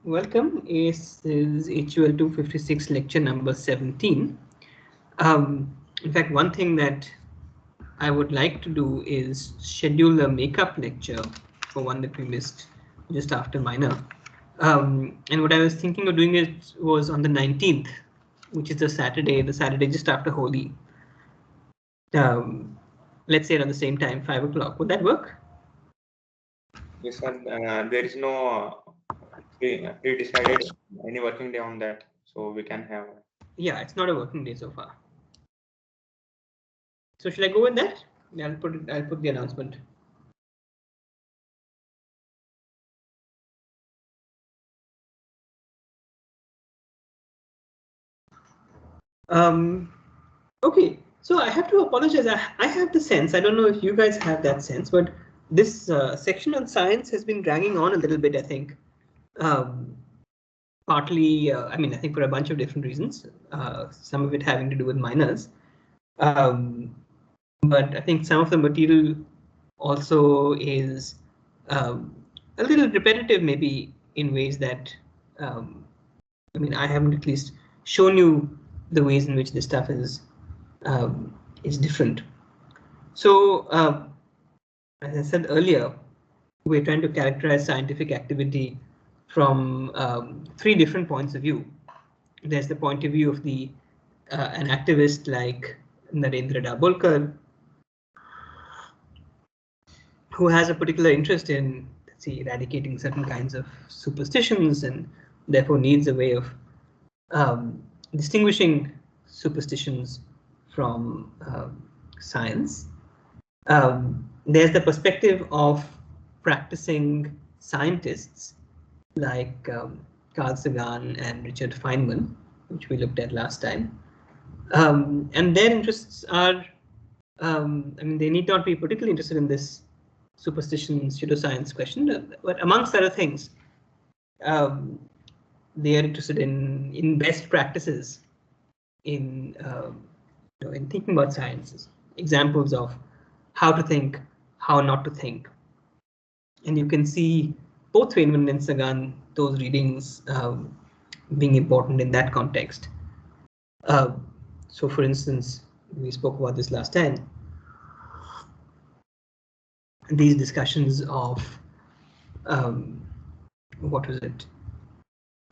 Welcome. This is HUL256 lecture number 17. In fact, one thing that I would like to do is schedule a makeup lecture for one that we missed just after minor. And what I was thinking of doing it was on the 19th, which is the Saturday just after Holi. Let's say around the same time, 5 o'clock. Would that work? Yes, sir. There is no pre-decided any working day on that, so we can have. Yeah, it's not a working day so far. So should I go with that? Yeah, I'll put the announcement. Okay, so I have to apologize. I have the sense, I don't know if you guys have that sense, but this section on science has been dragging on a little bit, I think. Partly, I mean, I think for a bunch of different reasons, some of it having to do with minors. But I think some of the material also is a little repetitive, maybe in ways that, I mean, I haven't at least shown you the ways in which this stuff is different. So, as I said earlier, we're trying to characterize scientific activity from 3 different points of view. There's the point of view of the an activist like Narendra Dabholkar, who has a particular interest in, let's see, eradicating certain kinds of superstitions and therefore needs a way of distinguishing superstitions from science. There's the perspective of practicing scientists like Carl Sagan and Richard Feynman, which we looked at last time. And their interests are, I mean, they need not be particularly interested in this superstition pseudoscience question, but amongst other things, they are interested in best practices in in thinking about sciences, examples of how to think, how not to think. And you can see both Feynman and Sagan, those readings being important in that context. So for instance, we spoke about this last time, these discussions of what was it?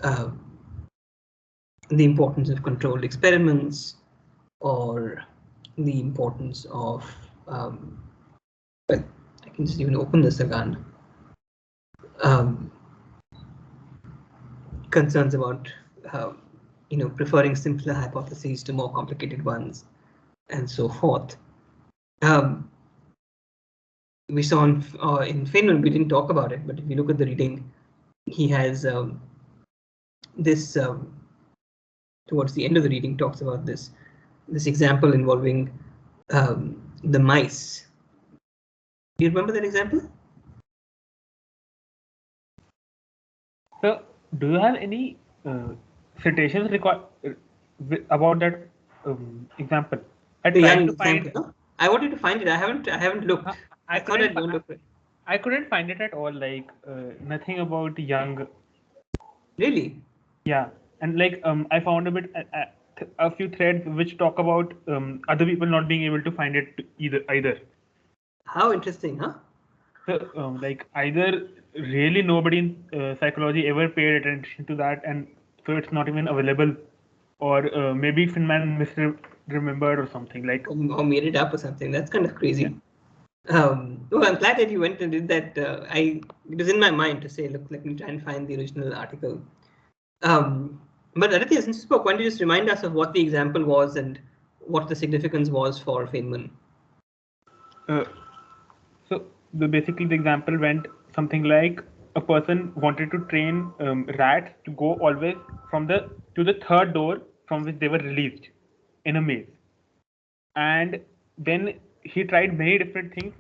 The importance of controlled experiments, or the importance of, well, I can just even open this again. Concerns about preferring simpler hypotheses to more complicated ones, and so forth. We saw in Feynman, we didn't talk about it, but if you look at the reading, he has this towards the end of the reading talks about this example involving the mice. Do you remember that example? So, do you have any citations about that example? I tried to find. I wanted to find it. I haven't looked. I thought I'd look for it. I couldn't find it at all. Like nothing about Young. Really? Yeah, and like I found a few threads which talk about other people not being able to find it either. How interesting, huh? So like either really nobody in psychology ever paid attention to that, and so it's not even available, or maybe Finman misremembered or something, like, or made it up or something. That's kind of crazy. Yeah. Oh, I'm glad that you went and did that. It was in my mind to say, look, let me try and find the original article. But Aditya, since you spoke, why don't you just remind us of what the example was and what the significance was for Feynman? So basically the example went something like a person wanted to train rats to go always to the third door from which they were released in a maze. And then he tried many different things,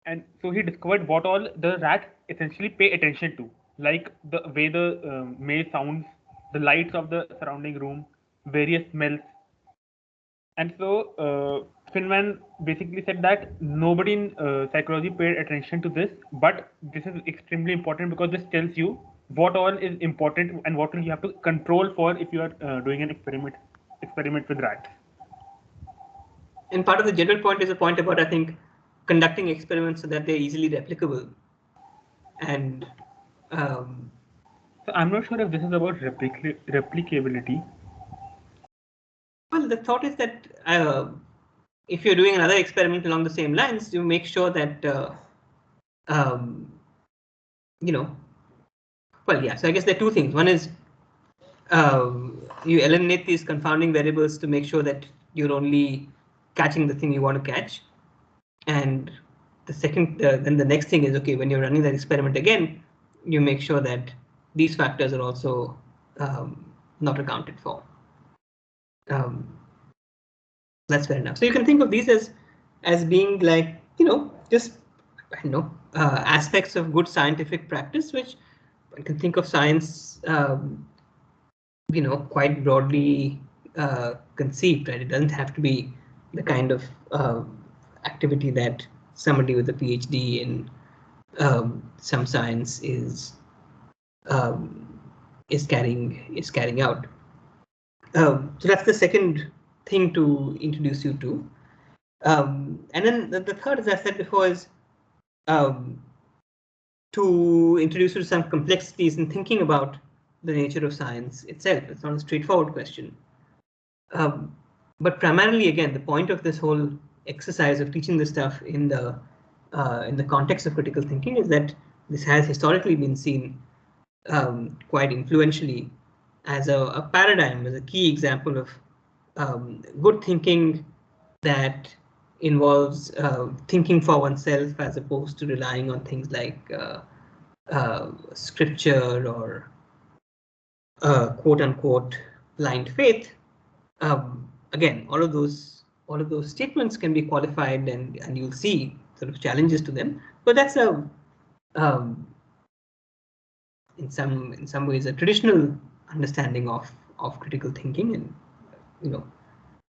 and so he discovered what all the rats essentially pay attention to, like the way the maze sounds, the lights of the surrounding room, various smells. And so Finman basically said that nobody in psychology paid attention to this, but this is extremely important because this tells you what all is important and what you have to control for if you are doing an experiment with rats. And part of the general point is a point about, I think, conducting experiments so that they're easily replicable. And so I'm not sure if this is about replicability. Well, the thought is that if you're doing another experiment along the same lines, you make sure that well, yeah. So I guess there are two things. One is you eliminate these confounding variables to make sure that you're only catching the thing you want to catch. And the second, then the next thing is, okay, when you're running that experiment again, you make sure that these factors are also not accounted for. That's fair enough. So you can think of these as being like, just aspects of good scientific practice, which one can think of science, quite broadly conceived, right? It doesn't have to be the kind of activity that somebody with a PhD in some science is carrying out. So that's the second thing to introduce you to. And then the third, as I said before, is to introduce you to some complexities in thinking about the nature of science itself. It's not a straightforward question. But primarily, again, the point of this whole exercise of teaching this stuff in the context of critical thinking is that this has historically been seen quite influentially as a paradigm, as a key example of good thinking that involves thinking for oneself as opposed to relying on things like scripture or quote unquote blind faith. Again, all of those statements can be qualified, and you'll see sort of challenges to them. But that's a in some ways a traditional understanding of critical thinking, and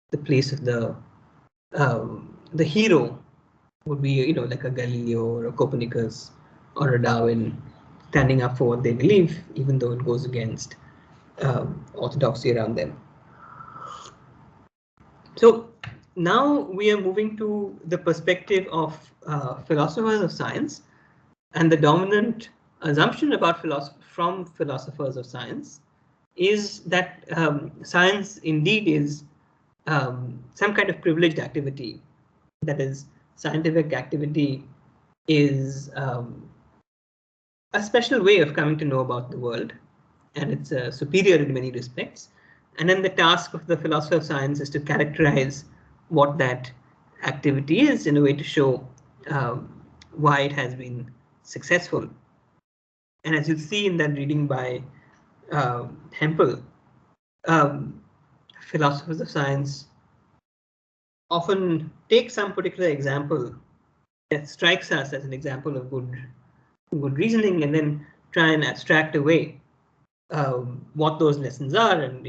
the place of the hero would be like a Galileo or a Copernicus or a Darwin standing up for what they believe, even though it goes against orthodoxy around them. So now we are moving to the perspective of philosophers of science, and the dominant assumption about from philosophers of science is that science indeed is some kind of privileged activity. That is, scientific activity is a special way of coming to know about the world, and it's superior in many respects. And then the task of the philosopher of science is to characterize what that activity is in a way to show why it has been successful. And as you'll see in that reading by Hempel, philosophers of science often take some particular example that strikes us as an example of good reasoning, and then try and abstract away what those lessons are, and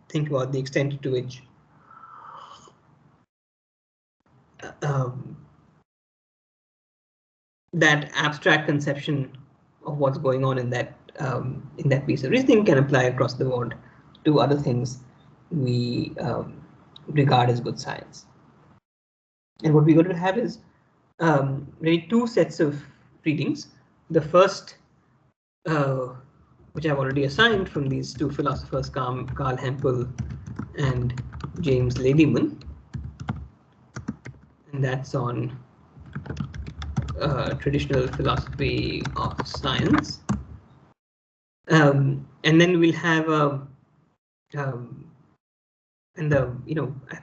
think about the extent to which that abstract conception of what's going on in that piece of reasoning can apply across the board to other things we regard as good science. And what we're going to have is really two sets of readings. The first, which I've already assigned from these two philosophers, Carl Hempel and James Ladyman, and that's on traditional philosophy of science. And then we'll have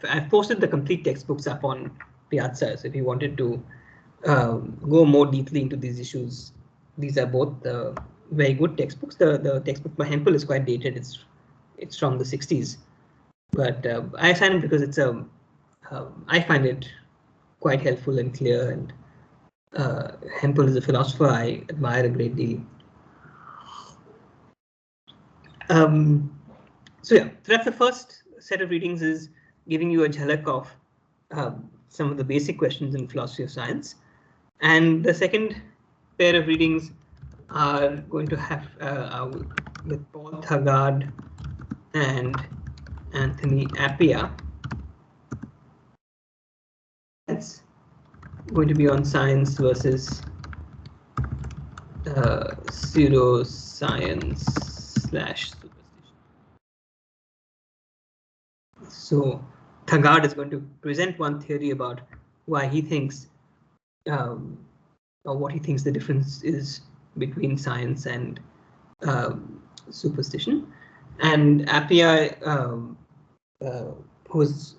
I've posted the complete textbooks up on Piazza, so if you wanted to go more deeply into these issues, these are both very good textbooks. The textbook by Hempel is quite dated; it's from the 60s, but I assigned it because it's I find it quite helpful and clear, and Hempel is a philosopher I admire a great deal. So yeah, so that's the first set of readings, is giving you a jhalak of some of the basic questions in philosophy of science. And the second pair of readings are going to have with Paul Thagard and Anthony Appia. That's going to be on science versus pseudoscience / superstition. So Thagard is going to present one theory about why he thinks or what he thinks the difference is between science and superstition. And Appia, who's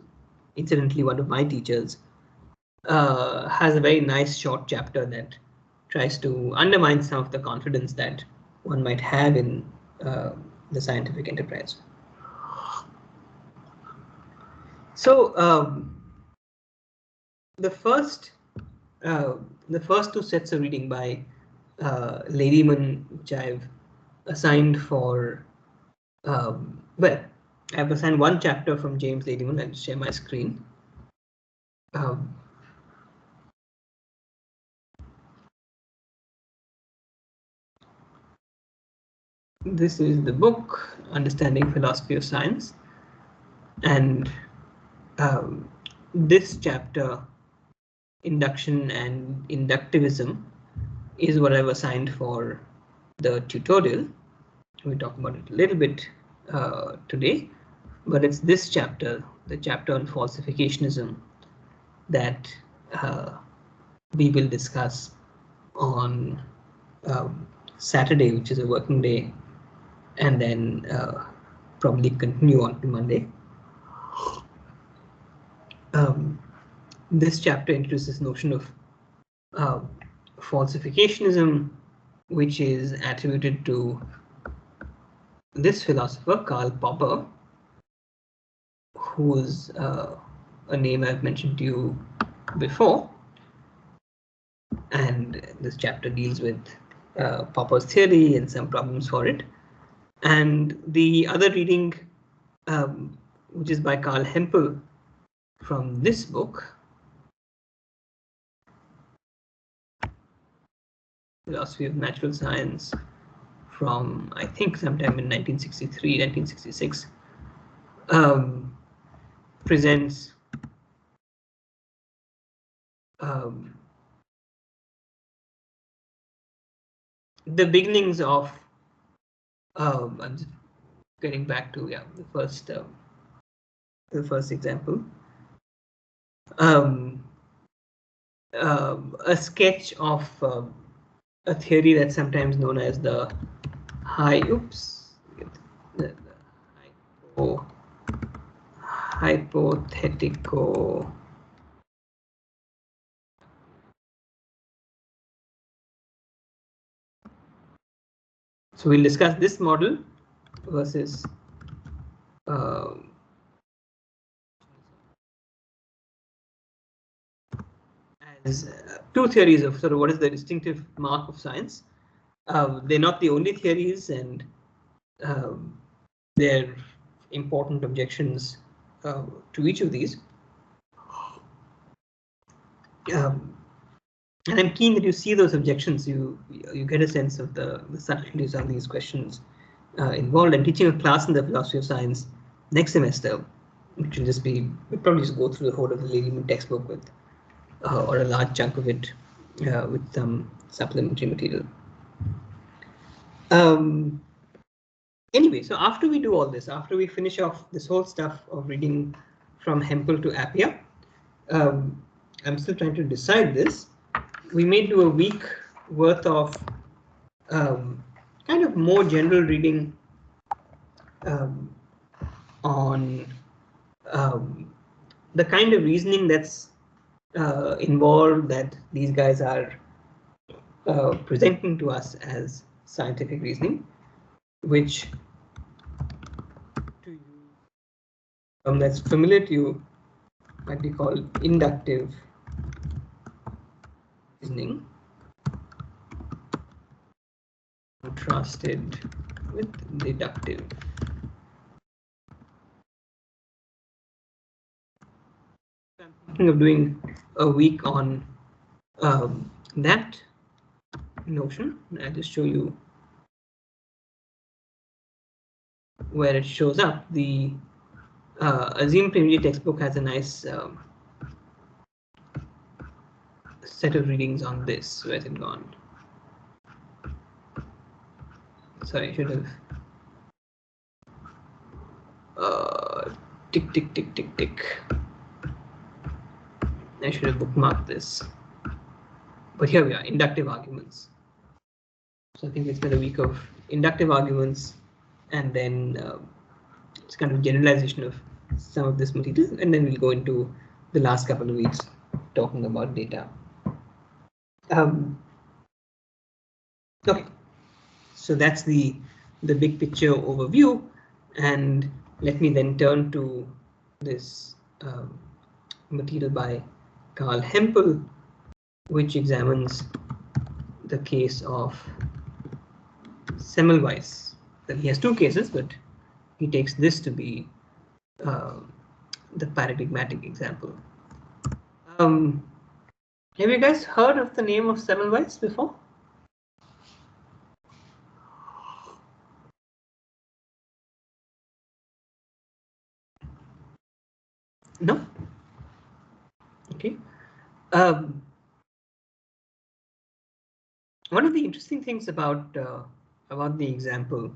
incidentally one of my teachers, has a very nice short chapter that tries to undermine some of the confidence that one might have in the scientific enterprise. So the first two sets of reading by Ladyman, which I've assigned for, well, I've assigned one chapter from James Ladyman. I'll share my screen. This is the book, Understanding Philosophy of Science, and this chapter, Induction and Inductivism, is what I've assigned for the tutorial. We'll talk about it a little bit today, but it's this chapter, the chapter on falsificationism, that we will discuss on Saturday, which is a working day, and then probably continue on to Monday. This chapter introduces this notion of falsificationism, which is attributed to this philosopher, Karl Popper, who's a name I've mentioned to you before. And this chapter deals with Popper's theory and some problems for it. And the other reading, which is by Carl Hempel from this book, Philosophy of Natural Science, from I think sometime in 1963, 1966, presents the beginnings of, I'm just getting back to the first example, a sketch of a theory that's sometimes known as the hypothetical. So we'll discuss this model versus as two theories of sort of what is the distinctive mark of science. They're not the only theories, and they're important objections to each of these. And I'm keen that you see those objections, you get a sense of the subtleties of these questions involved. I'm teaching a class in the philosophy of science next semester, which will just be, we'll probably just go through the whole of the Ladyman textbook with, or a large chunk of it with some supplementary material. Anyway, so after we do all this, after we finish off this whole stuff of reading from Hempel to Appia, I'm still trying to decide this. We may do a week worth of kind of more general reading on the kind of reasoning that's involved, that these guys are presenting to us as scientific reasoning, which to you that's familiar to you might be called inductive reasoning, contrasted with deductive. I'm thinking of doing a week on that, notion. I'll just show you where it shows up. The Azim Premji textbook has a nice set of readings on this. Where's it gone? Sorry, I should have. Tick, tick, tick, tick, tick. I should have bookmarked this. But here we are, inductive arguments. So I think it's been a week of inductive arguments, and then it's kind of generalization of some of this material, and then we'll go into the last couple of weeks talking about data. Okay, so that's the big picture overview, and let me then turn to this material by Carl Hempel, which examines the case of Semmelweis. He has two cases, but he takes this to be the paradigmatic example. Have you guys heard of the name of Semmelweis before? No? Okay. One of the interesting things about the example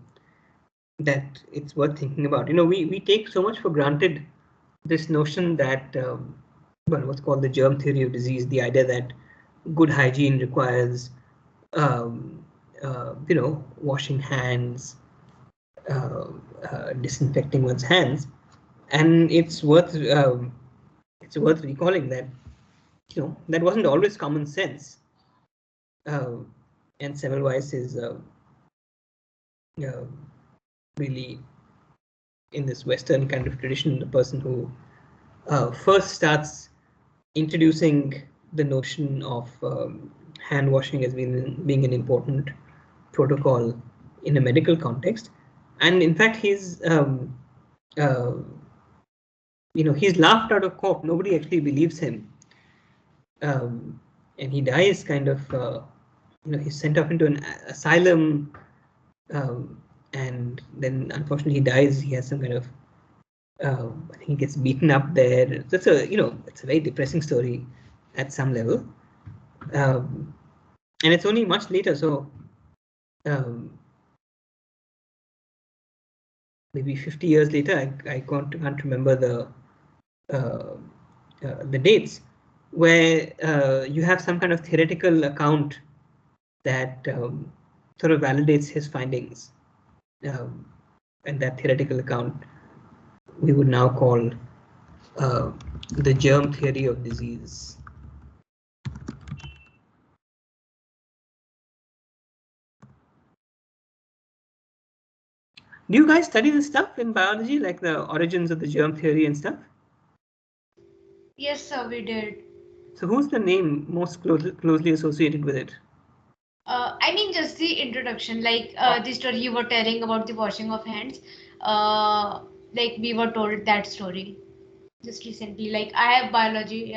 that it's worth thinking about, we take so much for granted this notion that, well, what's called the germ theory of disease, the idea that good hygiene requires, washing hands, disinfecting one's hands, and it's worth recalling that that wasn't always common sense. And Semmelweis is really, in this Western kind of tradition, the person who first starts introducing the notion of hand washing as being an important protocol in a medical context. And in fact, he's laughed out of court. Nobody actually believes him, and he dies kind of. He's sent off into an asylum, and then unfortunately he dies. He has some kind of, I think he gets beaten up there. That's it's a very depressing story at some level, and it's only much later. So maybe 50 years later, I can't remember the dates, where you have some kind of theoretical account that sort of validates his findings, and that theoretical account we would now call the germ theory of disease. Do you guys study this stuff in biology, like the origins of the germ theory and stuff? Yes, sir, we did. So who's the name most closely associated with it? I mean, just the introduction, like the story you were telling about the washing of hands. Like we were told that story just recently. Like I have biology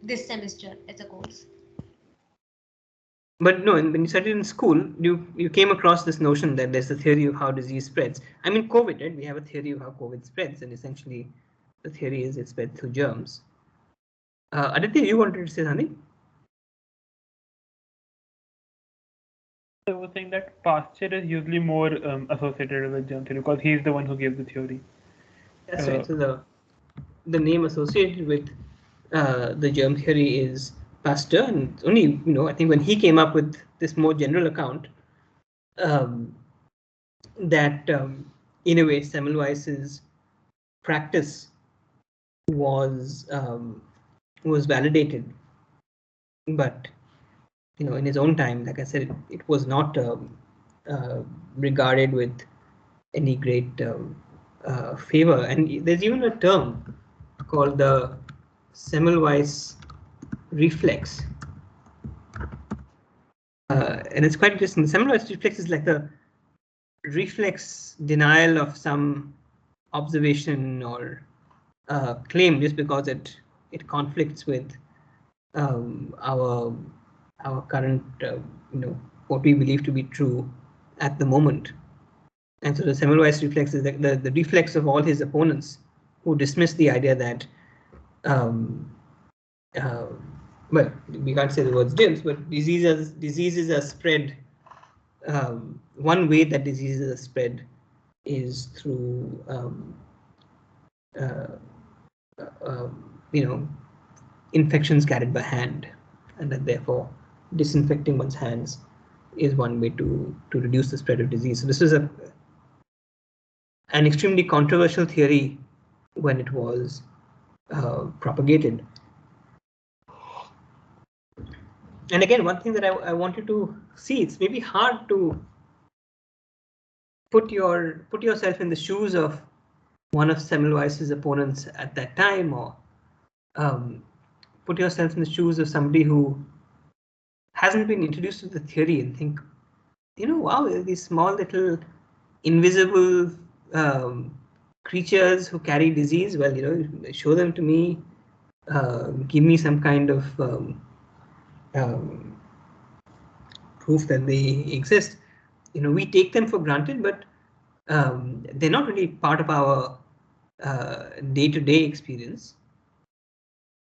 this semester as a course. But no, when you studied in school, you came across this notion that there's a theory of how disease spreads. I mean, COVID, right? We have a theory of how COVID spreads, and essentially the theory is it spread through germs. Aditya, you wanted to say something? I was saying that Pasteur is usually more associated with germ theory because he's the one who gave the theory. That's right. So the name associated with the germ theory is Pasteur, and only I think when he came up with this more general account, that in a way Semmelweis's practice was validated, but in his own time, like I said, it was not regarded with any great favor. And there's even a term called the Semmelweis reflex, and it's quite interesting. The Semmelweis reflex is like a reflex denial of some observation or claim just because it conflicts with our current what we believe to be true at the moment. And so the Semmelweis reflex is the reflex of all his opponents who dismiss the idea that, well, we can't say the words germs, but diseases are spread. One way that diseases are spread is through, infections carried by hand, and that therefore disinfecting one's hands is one way to reduce the spread of disease. So this is an extremely controversial theory when it was propagated. And again, one thing that I wanted to see, it's maybe hard to put yourself in the shoes of one of Semmelweis's opponents at that time, or put yourself in the shoes of somebody who hasn't been introduced to the theory and think, wow, these small little invisible creatures who carry disease. Well, show them to me, give me some kind of proof that they exist. We take them for granted, but they're not really part of our day-to-day experience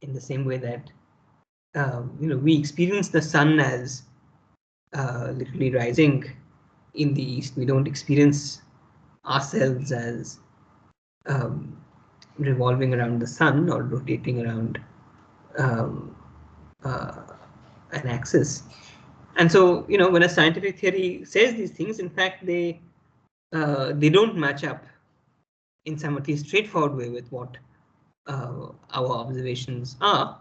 in the same way that we experience the sun as literally rising in the east. We don't experience ourselves as revolving around the sun or rotating around an axis. And so, when a scientific theory says these things, in fact, they don't match up in some at least straightforward way with what our observations are.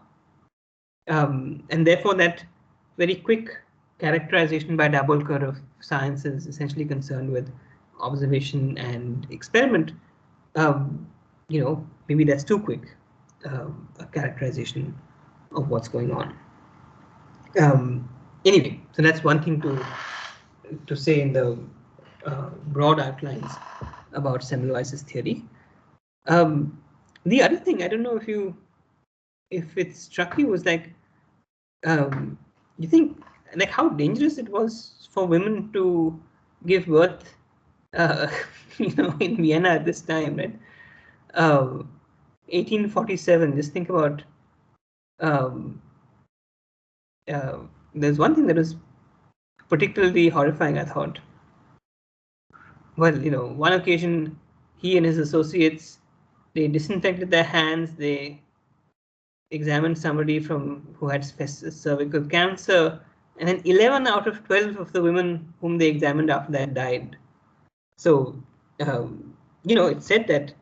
And therefore, that very quick characterization by Dabolkar of science is essentially concerned with observation and experiment. Maybe that's too quick a characterization of what's going on. Anyway, so that's one thing to say in the broad outlines about Semmelweis's theory. The other thing, I don't know if it struck you, was like, you think like how dangerous it was for women to give birth, in Vienna at this time, right? 1847. Just think about. There's one thing that was particularly horrifying, I thought. Well, one occasion, he and his associates, they disinfected their hands. They examined somebody who had cervical cancer, and then 11 out of 12 of the women whom they examined after that died. So, it's said that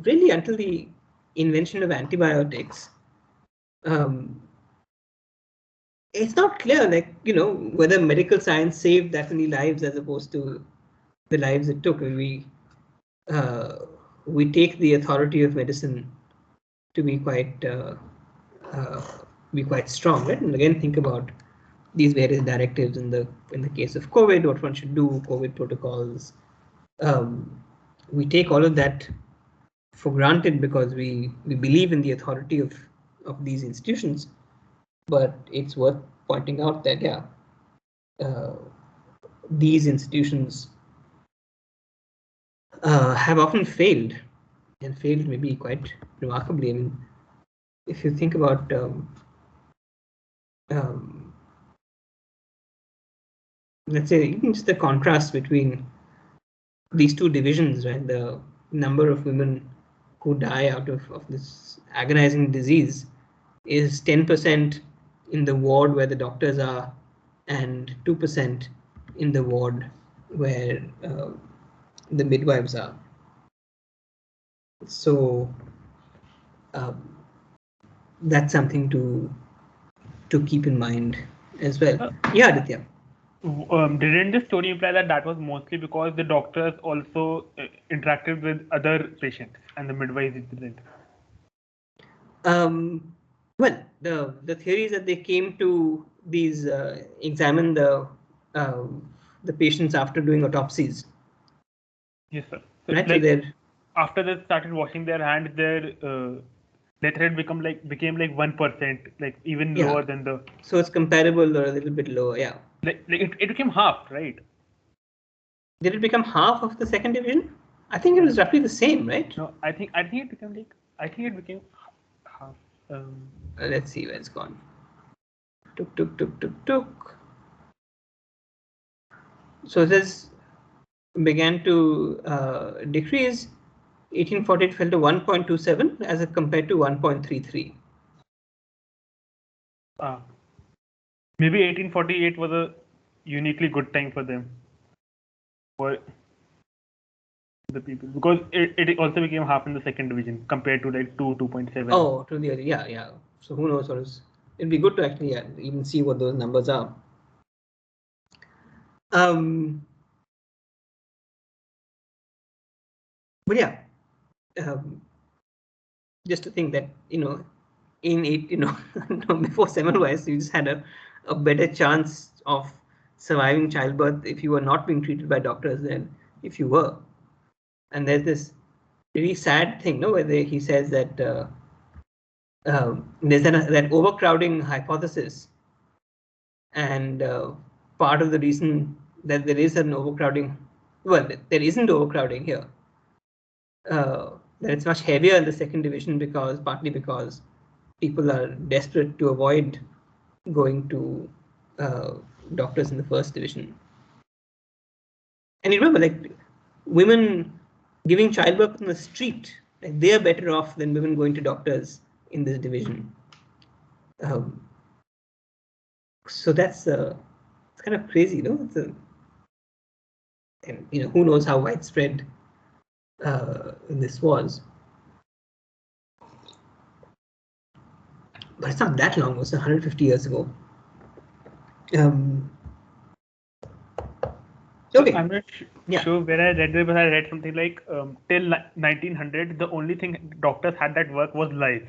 really until the invention of antibiotics, it's not clear, like, whether medical science saved that many lives as opposed to the lives it took. We take the authority of medicine to be quite strong, right? And again, think about these various directives in the case of COVID, what one should do, COVID protocols. We take all of that for granted because we believe in the authority of these institutions. But it's worth pointing out that these institutions have often failed, and failed maybe quite remarkably. I mean, if you think about let's say even just the contrast between these two divisions, right? The number of women who die out of this agonizing disease is 10% in the ward where the doctors are, and 2% in the ward where the midwives are. So that's something to keep in mind as well. Yeah, Aditya. Didn't the story imply that was mostly because the doctors also interacted with other patients and the midwives didn't? Well, the theory is that they came to these examine the patients after doing autopsies. Yes, sir. So right. Like, so after they started washing their hands, their rate became like 1%, like even lower than the. So it's comparable or a little bit lower, yeah. It became half, right? Did it become half of the second division? I think it was roughly the same, right? No, I think it became half. Let's see where it's gone. Tuk. So this began to decrease. 1848 fell to 1.27 as compared to 1.33. Maybe 1848 was a uniquely good time for them, for the people, because it also became half in the second division compared to like 2.7. Oh, to the other, yeah. So who knows what is? It'd be good to actually even see what those numbers are. But yeah, just to think that in it, before Semmelweis, you just had a better chance of surviving childbirth if you were not being treated by doctors than if you were. And there's this really sad thing, where he says that there's that overcrowding hypothesis, and part of the reason that there is an overcrowding, well, there isn't overcrowding here. That it's much heavier in the second division partly because people are desperate to avoid going to doctors in the first division. And you remember, like, women giving childbirth on the street, like, they are better off than women going to doctors in this division. So that's it's kind of crazy, and who knows how widespread this was. But it's not that long. It was 150 years ago. Okay. I'm not sure where I read it, but I read something like till 1900, the only thing doctors had that work was lies,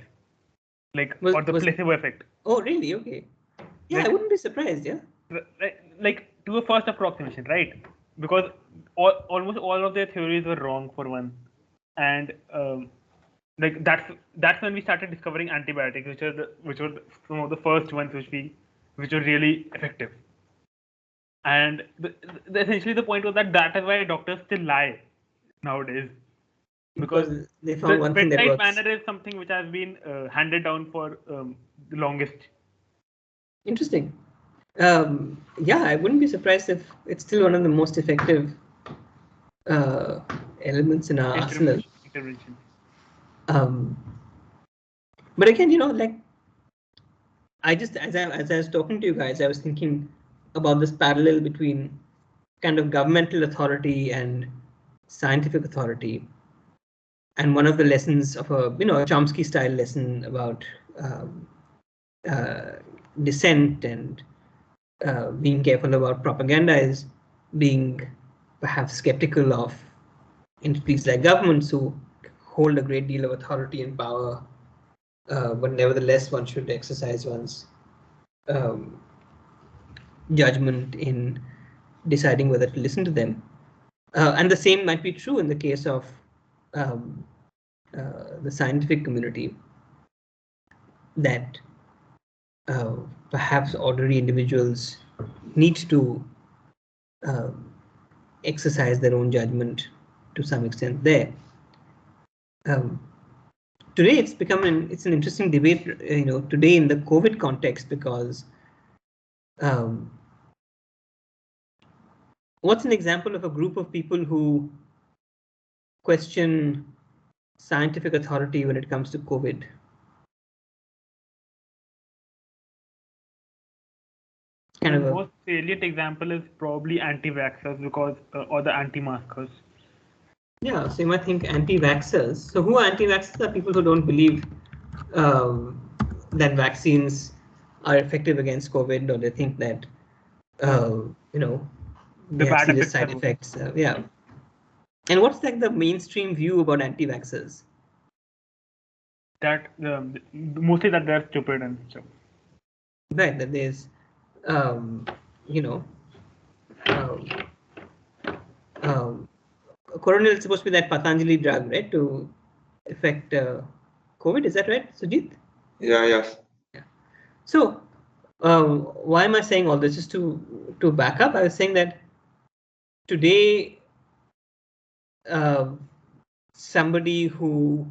or the placebo effect. Oh, really? Okay. Yeah, I wouldn't be surprised. Yeah. Like to a first approximation, right? Because almost all of their theories were wrong for one, and like that's when we started discovering antibiotics, which were some of the first ones which were really effective. And essentially the point was that is why doctors still lie nowadays, because they found one thing that works. manner is something which has been handed down for the longest. Interesting. Yeah, I wouldn't be surprised if it's still one of the most effective elements in our arsenal. Intervention. But again, like, I just, as I was talking to you guys, I was thinking about this parallel between kind of governmental authority and scientific authority. And one of the lessons of a Chomsky style lesson about dissent and being careful about propaganda is being perhaps skeptical of entities like governments who hold a great deal of authority and power, but nevertheless one should exercise one's judgment in deciding whether to listen to them. And the same might be true in the case of the scientific community, that perhaps ordinary individuals need to exercise their own judgment to some extent there. Today it's become it's an interesting debate, today in the COVID context, because what's an example of a group of people who question scientific authority when it comes to COVID? The most salient example is probably anti-vaxxers, because or the anti-maskers. Yeah, so you might think anti-vaxxers. So who are anti-vaxxers? Are people who don't believe that vaccines are effective against COVID, or they think that they have serious side effects. Yeah. And what's like the mainstream view about anti-vaxxers? That mostly that they're stupid and stuff. Right. That there's Coronel is supposed to be that Patanjali drug, right, to affect COVID. Is that right, Sujit? Yeah. Yes. Yeah. So Why am I saying all this? Just to back up, I was saying that today, somebody who,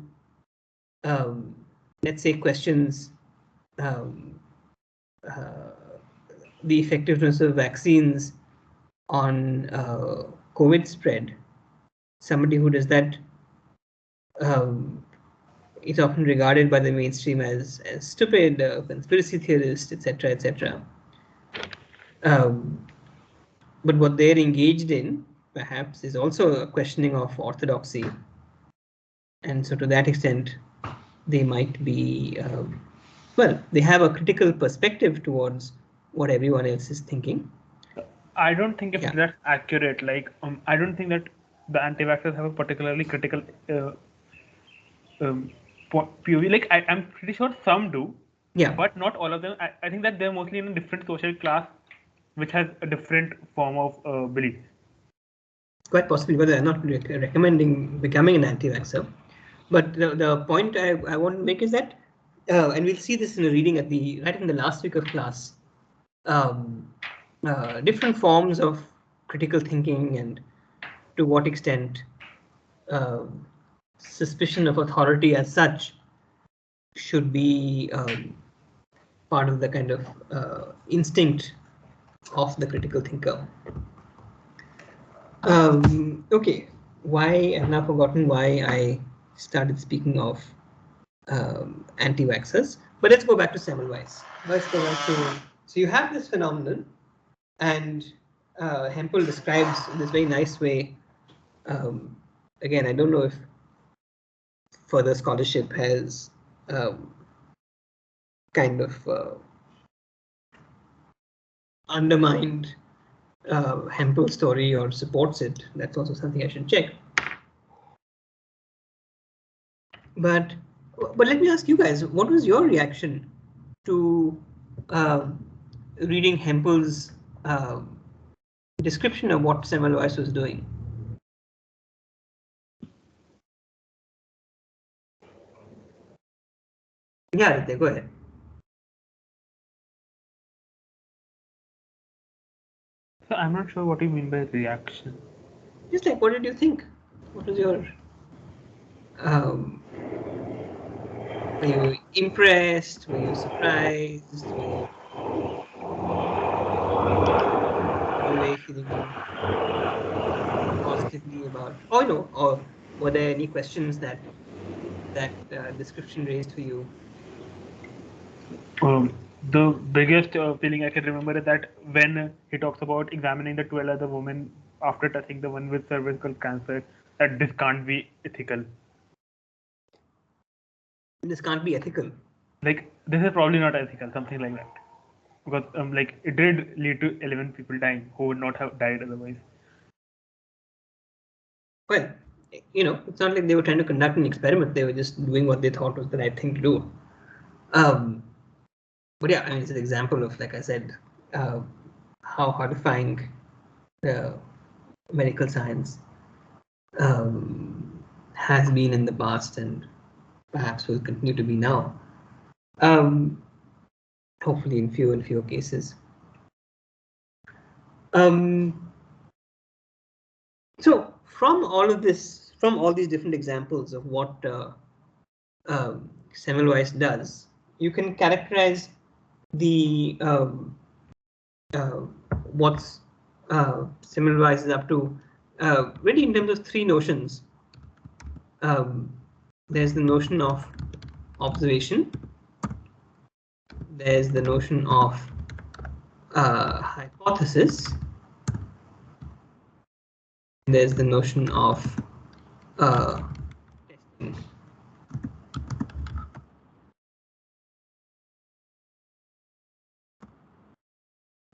let's say, questions um, the effectiveness of vaccines on COVID spread, somebody who does that is often regarded by the mainstream as stupid, conspiracy theorist, etc., etc. But what they're engaged in, perhaps, is also a questioning of orthodoxy, and so to that extent, they might be, well, they have a critical perspective towards what everyone else is thinking. I don't think if Yeah. that's accurate. Like, I don't think that the anti-vaxxers have a particularly critical POV. Like, I'm pretty sure some do, Yeah. but not all of them. I think that they're mostly in a different social class, which has a different form of belief. Quite possibly, but I'm not recommending becoming an anti-vaxxer. But the point I want to make is that, and we'll see this in a reading at right in the last week of class, different forms of critical thinking and to what extent suspicion of authority as such should be part of the kind of instinct of the critical thinker. Okay, why I've now forgotten why I started speaking of anti-vaxxers, but let's go back to Semmelweis. Let's go back to, so you have this phenomenon, and Hempel describes in this very nice way. Again, I don't know if further scholarship has kind of undermined Hempel's story or supports it. That's also something I should check. But let me ask you guys, what was your reaction to reading Hempel's description of what Semmelweis was doing? Yeah, Aditya, go ahead. So I'm not sure what you mean by reaction. Just like, what did you think? What was your were you impressed? Were you surprised? Were you feeling positively about? Oh no, or were there any questions that description raised for you? The biggest feeling I can remember is that when he talks about examining the 12 other women after touching the one with cervical cancer, that this can't be ethical. This can't be ethical. Like, this is probably not ethical, something like that. Because like, it did lead to 11 people dying who would not have died otherwise. Well, you know, it's not like they were trying to conduct an experiment. They were just doing what they thought was the right thing to do. But yeah, I mean, it's an example of, like I said, how horrifying medical science has been in the past and perhaps will continue to be now. Hopefully in fewer and fewer cases. So from all of this, from all these different examples of what Semmelweis does, you can characterize the what's Semmelweis is up to really in terms of three notions. There's the notion of observation. There's the notion of hypothesis. There's the notion of testing.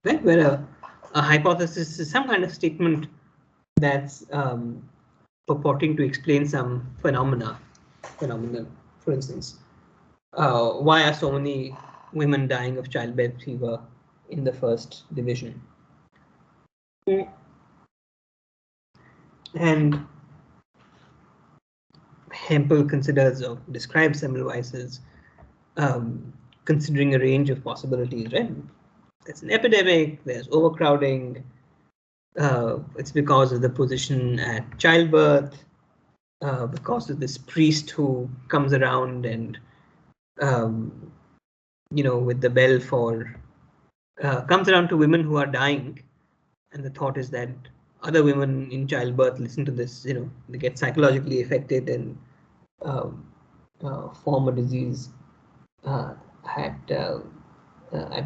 Right, where a hypothesis is some kind of statement that's purporting to explain some phenomenon. For instance, why are so many women dying of childbed fever in the first division? And Hempel considers or describes Semmelweis as considering a range of possibilities, right? there's an epidemic, there's overcrowding, it's because of the position at childbirth, because of this priest who comes around and with the bell for comes around to women who are dying, and the thought is that other women in childbirth listen to this, they get psychologically affected and form a disease at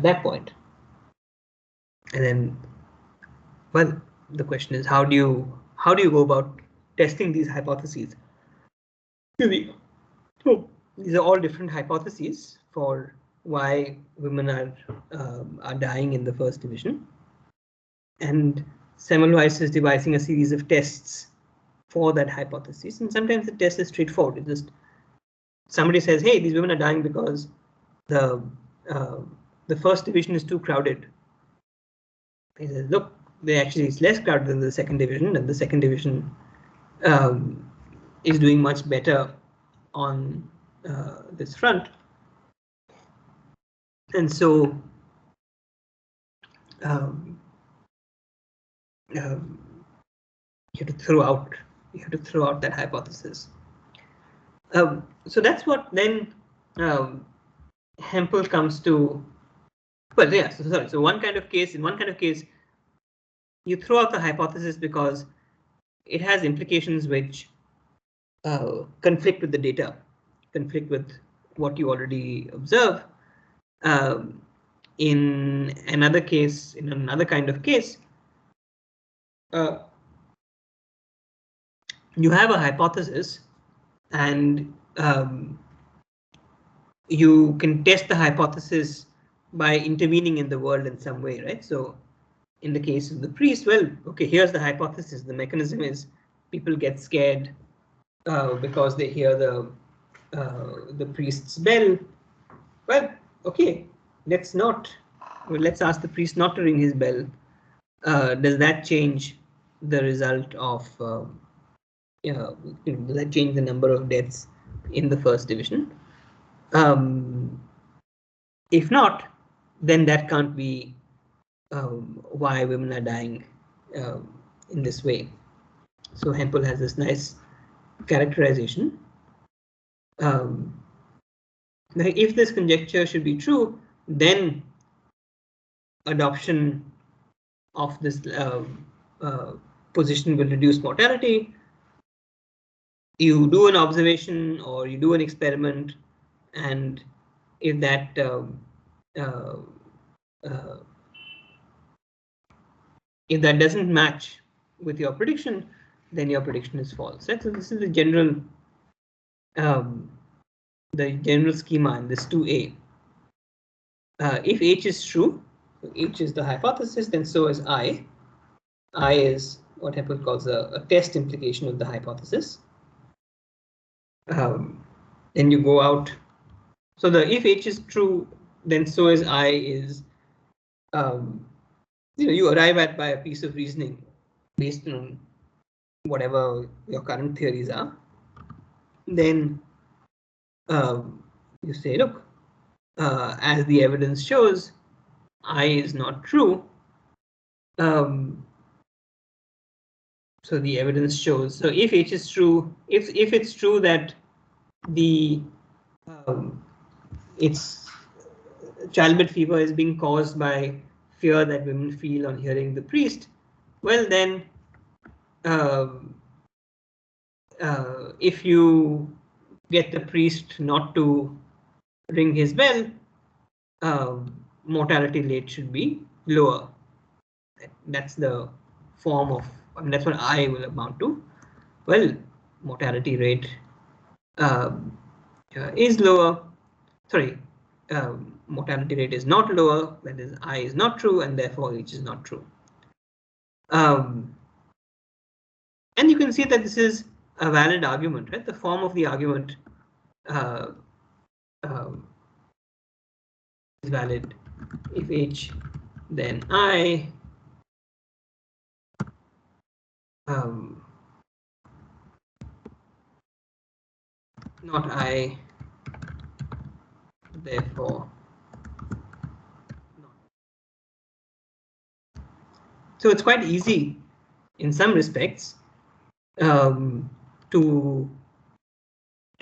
that point. And then, well, the question is, how do you go about testing these hypotheses? So these are all different hypotheses for why women are dying in the first division, and Semmelweis is devising a series of tests for that hypothesis. And sometimes the test is straightforward. It's just somebody says, "Hey, these women are dying because the first division is too crowded." He says, "Look, it's less crowded than the second division, and the second division is doing much better on this front." And so you have to throw out that hypothesis. So that's what then Hempel comes to. Well, yeah. So sorry. So in one kind of case, you throw out the hypothesis because it has implications which conflict with the data, conflict with what you already observe. In another kind of case, you have a hypothesis, and you can test the hypothesis by intervening in the world in some way, right? So in the case of the priest, well, okay, here's the hypothesis. The mechanism is people get scared because they hear the priest's bell. Well, okay, let's ask the priest not to ring his bell. Does that change the result of does that change the number of deaths in the first division? If not, then that can't be why women are dying in this way. So Hempel has this nice characterization. If this conjecture should be true, then adoption of this position will reduce mortality. You do an observation or you do an experiment, and if that doesn't match with your prediction, then your prediction is false. Right? So this is the general schema in this 2a. If H is true, so H is the hypothesis, then so is I. I is what Hempel calls a test implication of the hypothesis. Then you go out. So if H is true, then so is I is you arrive at by a piece of reasoning based on whatever your current theories are. Then you say, look, as the evidence shows, I is not true. So the evidence shows. So if H is true, if it's true that it's childbed fever is being caused by fear that women feel on hearing the priest, well then, if you get the priest not to ring his bell, mortality rate should be lower. That's the form of, that's what I will amount to. Well, mortality rate is lower. Sorry, mortality rate is not lower. That is, I is not true, and therefore H is not true. And you can see that this is a valid argument, right? The form of the argument is valid. If H, then I. Not I, therefore So it's quite easy in some respects to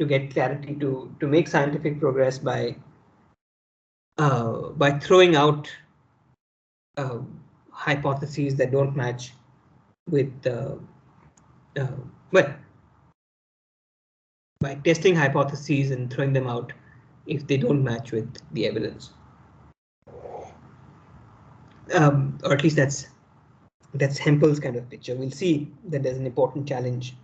get clarity, to make scientific progress by throwing out hypotheses that don't match with well, by testing hypotheses and throwing them out if they don't match with the evidence. Or at least that's Hempel's kind of picture. We'll see that there's an important challenge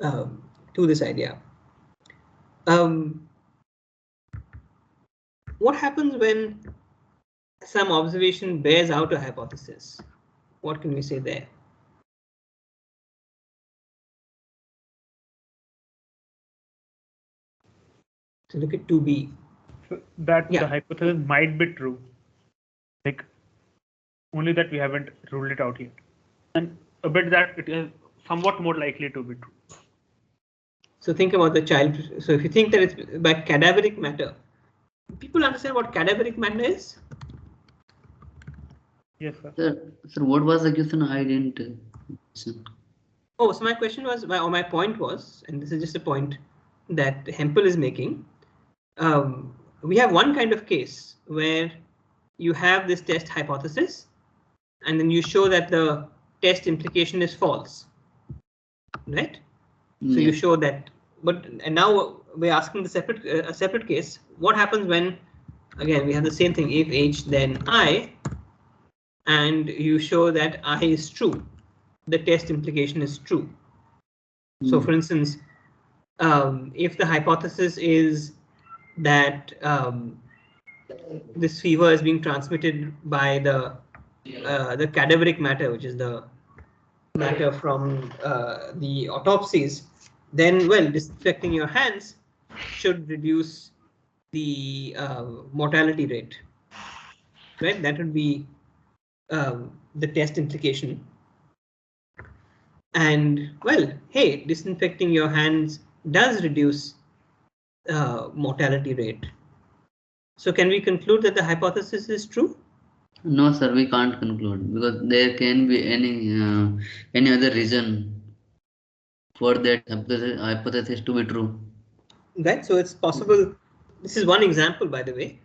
to this idea. What happens when some observation bears out a hypothesis? What can we say there? So look at 2b. So that Yeah. the hypothesis might be true, like only that we haven't ruled it out yet, and a bit that it is somewhat more likely to be true. So think about the child. So if you think that it's by cadaveric matter, people understand what cadaveric matter is? Yes, sir. Sir, what was the question? I didn't listen. Oh, so my question was, my point was, and this is just a point that Hempel is making. We have one kind of case where you have this test hypothesis, and then you show that the test implication is false, right? So you show that, and now we're asking the a separate case. What happens when, again, we have the same thing, if H then I, and you show that I is true, the test implication is true. So for instance, if the hypothesis is that this fever is being transmitted by the cadaveric matter, which is the matter from the autopsies, then, well, disinfecting your hands should reduce the mortality rate, right? That would be the test implication. And, well, hey, disinfecting your hands does reduce mortality rate. So can we conclude that the hypothesis is true? No, sir, we can't conclude because there can be any other reason for that hypothesis to be true. Right. So it's possible. This is one example, by the way,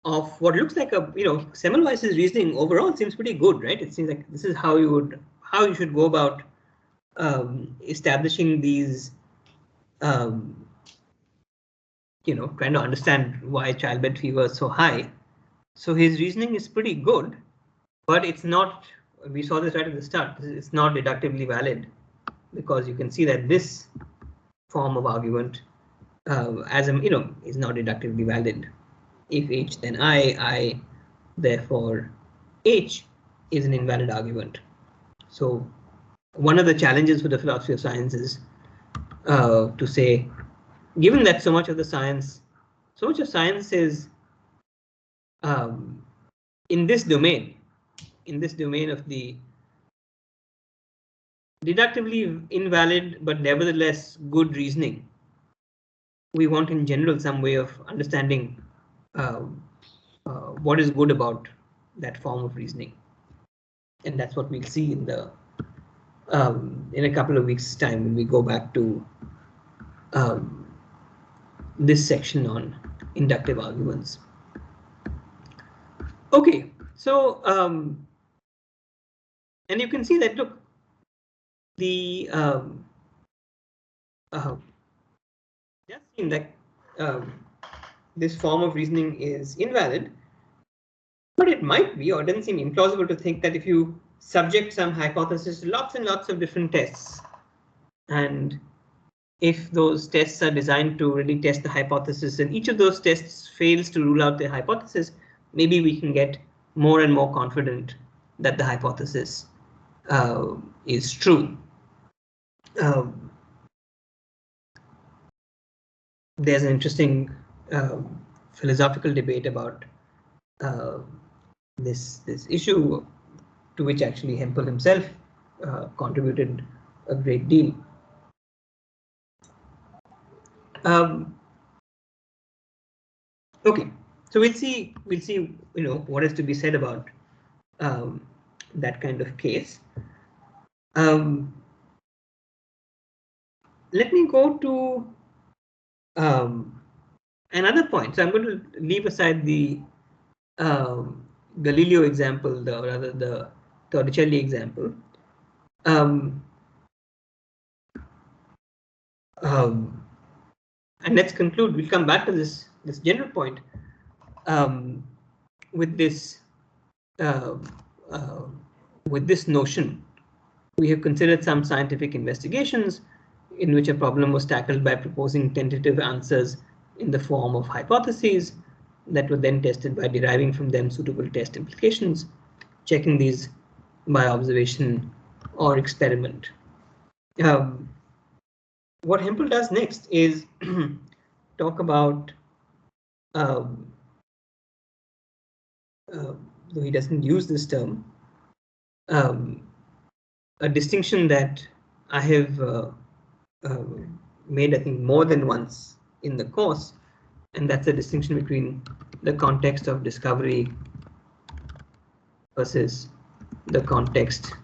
of what looks like a, Semmelweis's reasoning overall seems pretty good, right? It seems like this is how you should go about establishing these, trying to understand why childbed fever is so high. So his reasoning is pretty good, but it's not, we saw this right at the start, it's not deductively valid, because you can see that this form of argument is not deductively valid. If H then I therefore H is an invalid argument. So one of the challenges for the philosophy of science is to say, given that so much of science is in this domain of the deductively invalid but nevertheless good reasoning, we want in general some way of understanding what is good about that form of reasoning, and that's what we'll see in a couple of weeks' time when we go back to this section on inductive arguments. Okay, so and you can see that, look, the just seem that this form of reasoning is invalid, but it might be, or it doesn't seem implausible to think that if you subject some hypothesis to lots and lots of different tests, and if those tests are designed to really test the hypothesis and each of those tests fails to rule out the hypothesis, maybe we can get more and more confident that the hypothesis is true. There's an interesting philosophical debate about this issue, to which actually Hempel himself contributed a great deal. Okay, so we'll see what is to be said about that kind of case. Let me go to another point. So I'm going to leave aside the Galileo example, or rather the Torricelli example. And let's conclude. We'll come back to this general point with this uh, uh, notion. We have considered some scientific investigations in which a problem was tackled by proposing tentative answers in the form of hypotheses that were then tested by deriving from them suitable test implications, checking these by observation or experiment. What Hempel does next is talk about, though he doesn't use this term, a distinction that I have made, I think, more than once in the course, and that's the distinction between the context of discovery versus the context.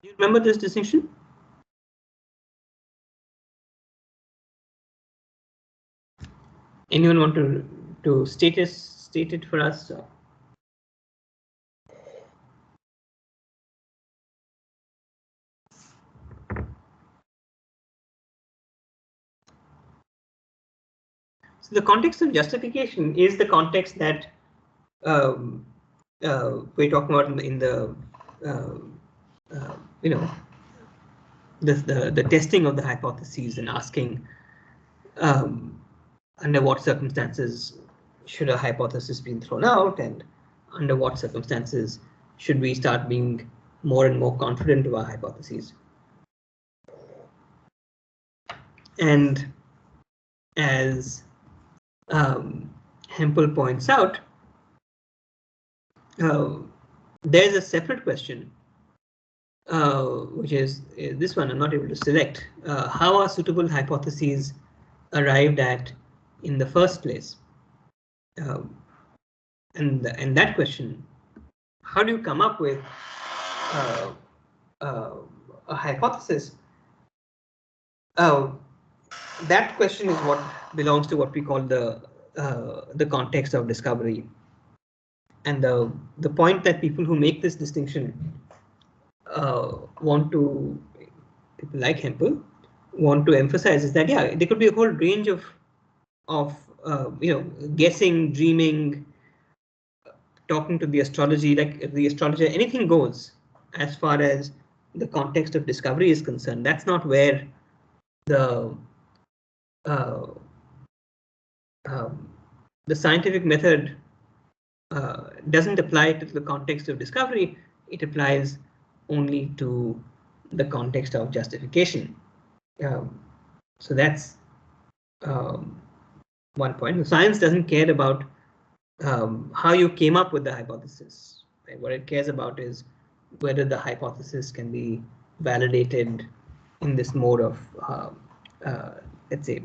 Do you remember this distinction? Anyone want to state it for us? So the context of justification is the context that we're talking about in the you know, the testing of the hypotheses and asking under what circumstances should a hypothesis be thrown out, and under what circumstances should we start being more and more confident of our hypotheses. And as Hempel points out, there's a separate question, which is this one I'm not able to select. How are suitable hypotheses arrived at in the first place? And that question, how do you come up with a hypothesis? That question is what belongs to what we call the context of discovery. And the point that people who make this distinction people like Hempel want to emphasize is that, yeah, there could be a whole range of guessing, dreaming, talking to the astrology, like the astrologer, anything goes as far as the context of discovery is concerned. That's not where the scientific method doesn't apply to the context of discovery. It applies only to the context of justification. So that's one point. Science doesn't care about how you came up with the hypothesis. Right? What it cares about is whether the hypothesis can be validated in this mode of, let's say,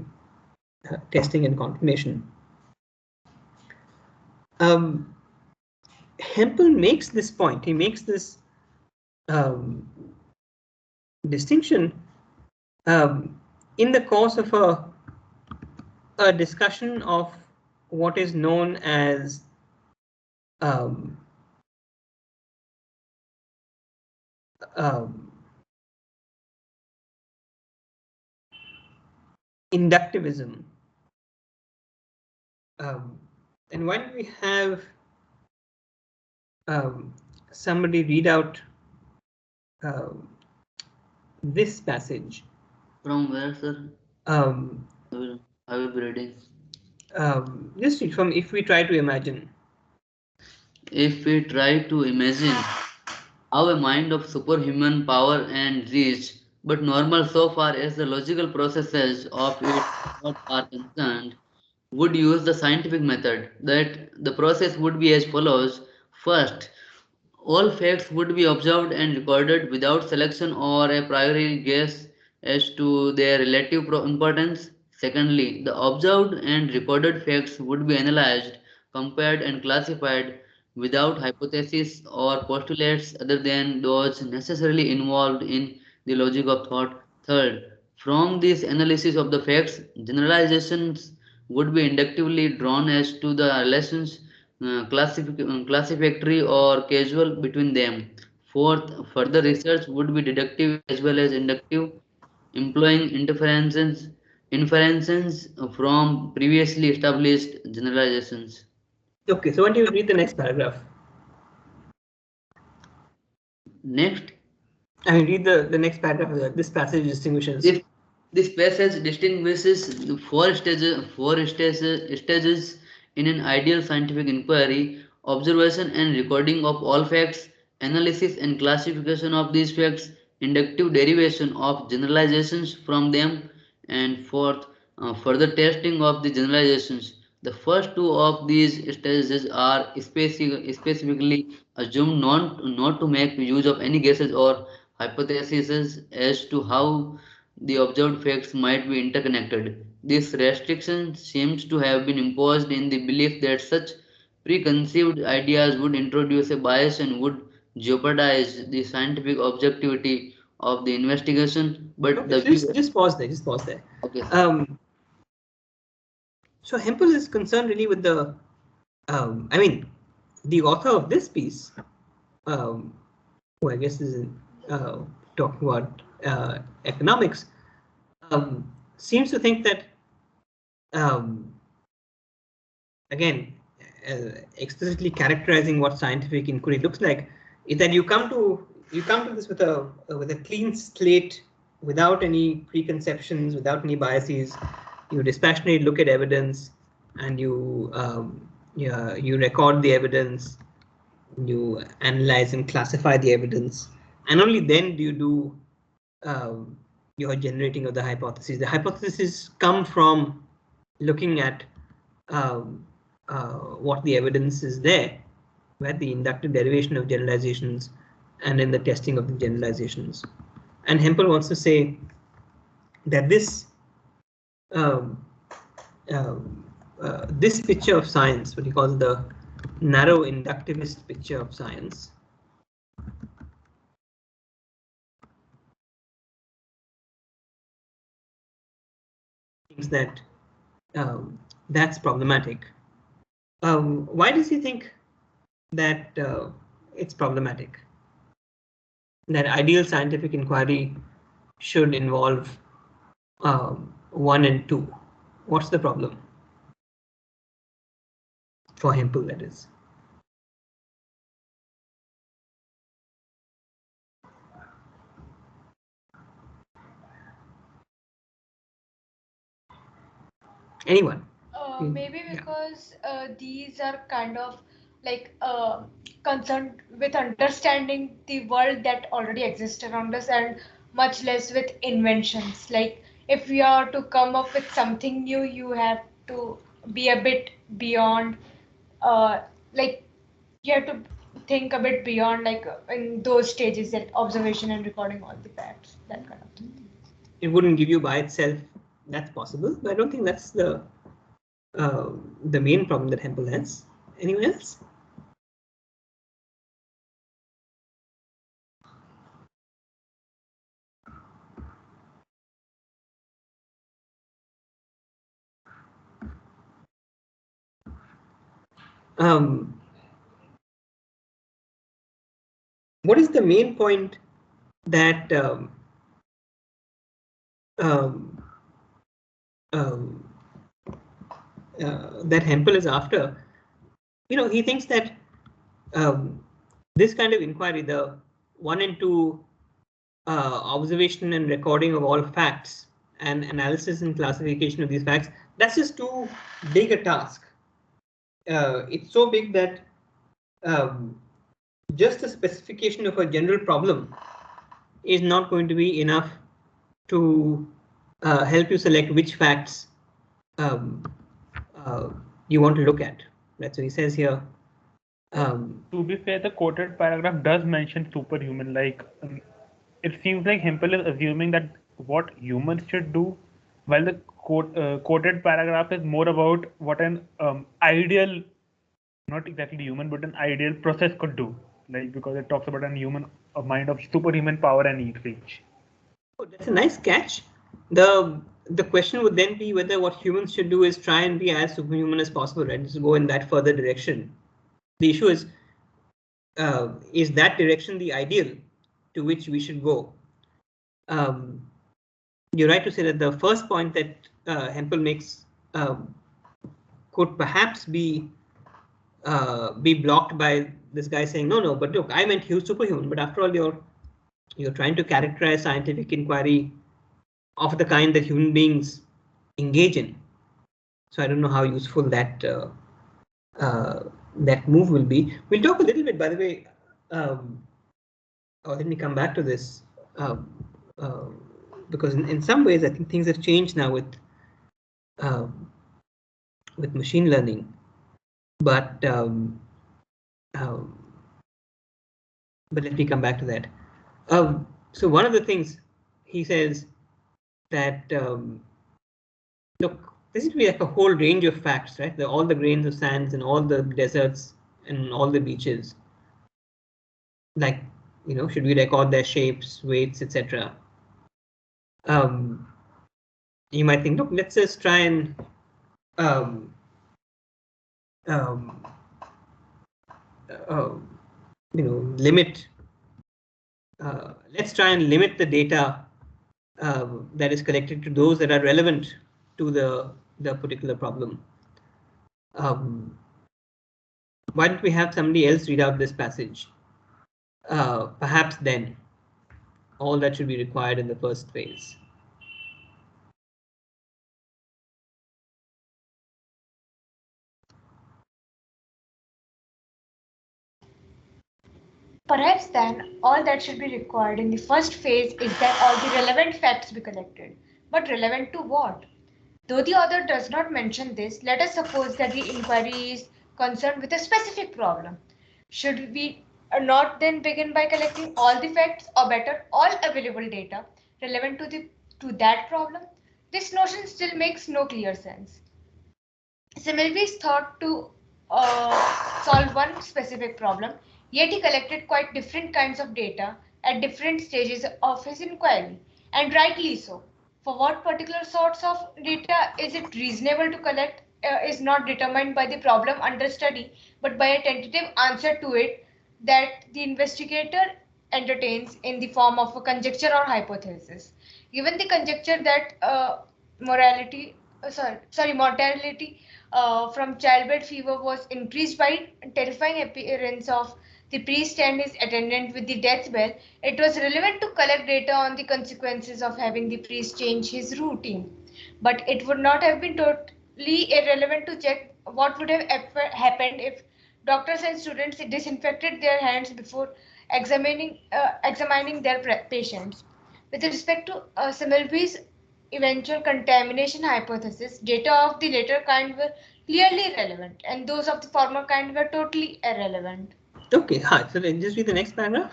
testing and confirmation. Hempel makes this point. He makes this distinction in the course of a discussion of what is known as inductivism. And why don't we have somebody read out this passage? From where, sir? I will be reading. Just read from If We Try to Imagine. If we try to imagine how a mind of superhuman power and reach, but normal so far as the logical processes of its thought are concerned, would use the scientific method, that the process would be as follows. First, all facts would be observed and recorded without selection or a priori guess as to their relative importance. Secondly, the observed and recorded facts would be analyzed compared and classified without hypotheses or postulates other than those necessarily involved in the logic of thought. Third, from this analysis of the facts, generalizations would be inductively drawn as to the relations classificatory or causal between them. Fourth, further research would be deductive as well as inductive, employing inferences from previously established generalizations. Okay, so why don't you read the next paragraph? Next, I mean, read the next paragraph. This passage distinguishes. this, this passage distinguishes the four stages in an ideal scientific inquiry: observation and recording of all facts, analysis and classification of these facts, inductive derivation of generalizations from them, and fourth, further testing of the generalizations. The first two of these stages are specifically assumed not to make use of any guesses or hypotheses as to how the observed facts might be interconnected. This restriction seems to have been imposed in the belief that such preconceived ideas would introduce a bias and would jeopardize the scientific objectivity of the investigation. But Okay, the so just pause there. Just pause there. okay. So Hempel is concerned really with the, I mean, the author of this piece, who I guess is talking about economics, seems to think that, again, explicitly characterizing what scientific inquiry looks like, is that you come to this with a clean slate, without any preconceptions, without any biases. You dispassionately look at evidence, and you record the evidence, you analyze and classify the evidence, and only then do you do your generating of the hypotheses. The hypotheses come from looking at what the evidence is there, where the inductive derivation of generalizations and in the testing of the generalizations. And Hempel wants to say that this this picture of science, what he calls the narrow inductivist picture of science, thinks that that's problematic. Why does he think that it's problematic? That ideal scientific inquiry should involve 1 and 2. What's the problem? For Hempel, that is. Anyone? Maybe because these are kind of like concerned with understanding the world that already exists around us, and much less with inventions. Like if we are to come up with something new, you have to be a bit beyond, like you have to think a bit beyond, like in those stages, that observation and recording all the facts, that kind of thing. It wouldn't give you by itself. That's possible, but I don't think that's the main problem that Hempel has. Anyone else? What is the main point that that Hempel is after? He thinks that this kind of inquiry, the 1 and 2 observation and recording of all facts and analysis and classification of these facts, that's just too big a task. It's so big that just the specification of a general problem is not going to be enough to help you select which facts you want to look at. Right. So he says here. To be fair, the quoted paragraph does mention superhuman. It seems like Hempel is assuming that what humans should do, while the quoted paragraph is more about what an ideal not exactly human, but an ideal process could do. Like, because it talks about a mind of superhuman power and reach. Oh, that's a nice catch. The question would then be whether what humans should do is try and be as superhuman as possible, right? Just go in that further direction. The issue is that direction the ideal to which we should go? You're right to say that the first point that Hempel makes could perhaps be blocked by this guy saying, no, but look, I meant huge superhuman. But after all, you're trying to characterize scientific inquiry of the kind that human beings engage in. So I don't know how useful that that move will be. We'll talk a little bit, by the way. Let me come back to this because in some ways I think things have changed now with machine learning. But let me come back to that. So one of the things he says that look, there seems to be like a whole range of facts, right? All the grains of sands and all the deserts and all the beaches. Like, should we record their shapes, weights, etc.? You might think, look, let's just try and limit. Let's try and limit the data that is collected to those that are relevant to the particular problem. Why don't we have somebody else read out this passage? Perhaps then all that should be required in the first phase. Perhaps then all that should be required in the first phase is that all the relevant facts be collected. But relevant to what? Though the author does not mention this, let us suppose that the inquiry is concerned with a specific problem. Should we not then begin by collecting all the facts, or better, all available data relevant to that problem? This notion still makes no clear sense. Similby is thought to solve one specific problem, yet he collected quite different kinds of data at different stages of his inquiry, and rightly so. For what particular sorts of data is it reasonable to collect is not determined by the problem under study, but by a tentative answer to it that the investigator entertains in the form of a conjecture or hypothesis. Given the conjecture that mortality from childbed fever was increased by terrifying appearance of the priest and his attendant with the death bell, it was relevant to collect data on the consequences of having the priest change his routine. But it would not have been totally irrelevant to check what would have happened if doctors and students disinfected their hands before examining their patients. With respect to Similby's eventual contamination hypothesis, data of the latter kind were clearly relevant, and those of the former kind were totally irrelevant. Okay, hi. So let's just read the next paragraph.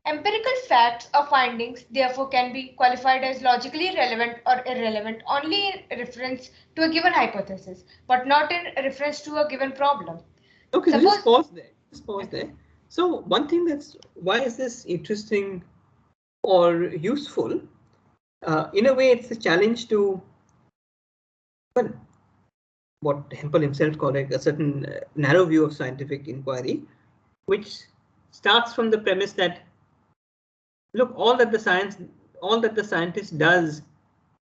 Empirical facts or findings, therefore, can be qualified as logically relevant or irrelevant only in reference to a given hypothesis, but not in reference to a given problem. Okay, so just pause there. Just pause there. So one thing why is this interesting or useful? In a way, it's a challenge to, well, what Hempel himself called a certain narrow view of scientific inquiry, which starts from the premise that, look, all that the scientist does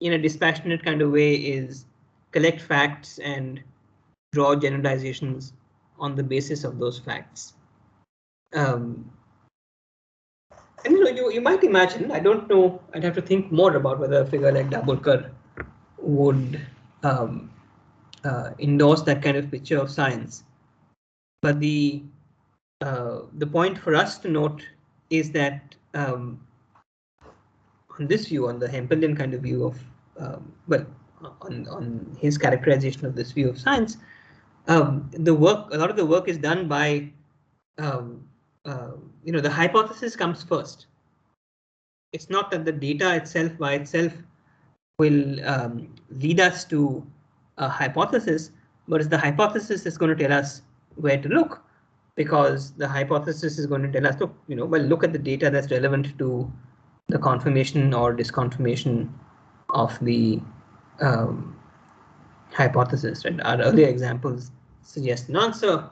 in a dispassionate kind of way is collect facts and draw generalizations on the basis of those facts. And you might imagine, I don't know, I'd have to think more about whether a figure like Dabholkar would endorse that kind of picture of science. But the point for us to note is that on this view, on the Hempelian kind of view of, on his characterization of this view of science, a lot of the work is done by, the hypothesis comes first. It's not that the data itself by itself will lead us to a hypothesis. but it's the hypothesis that's going to tell us where to look, because the hypothesis is going to tell us, look, well, look at the data that's relevant to the confirmation or disconfirmation of the hypothesis. Right? Our earlier examples suggest an answer.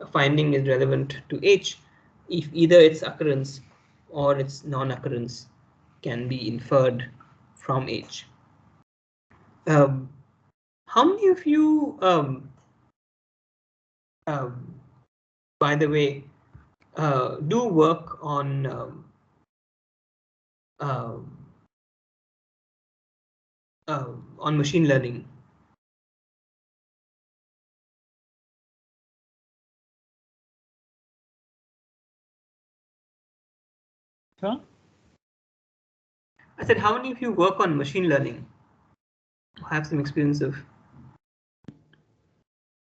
A finding is relevant to H if either its occurrence or its non-occurrence can be inferred from H. How many of you, by the way, do work on machine learning? Sir? I said, how many of you work on machine learning? Have some experience of?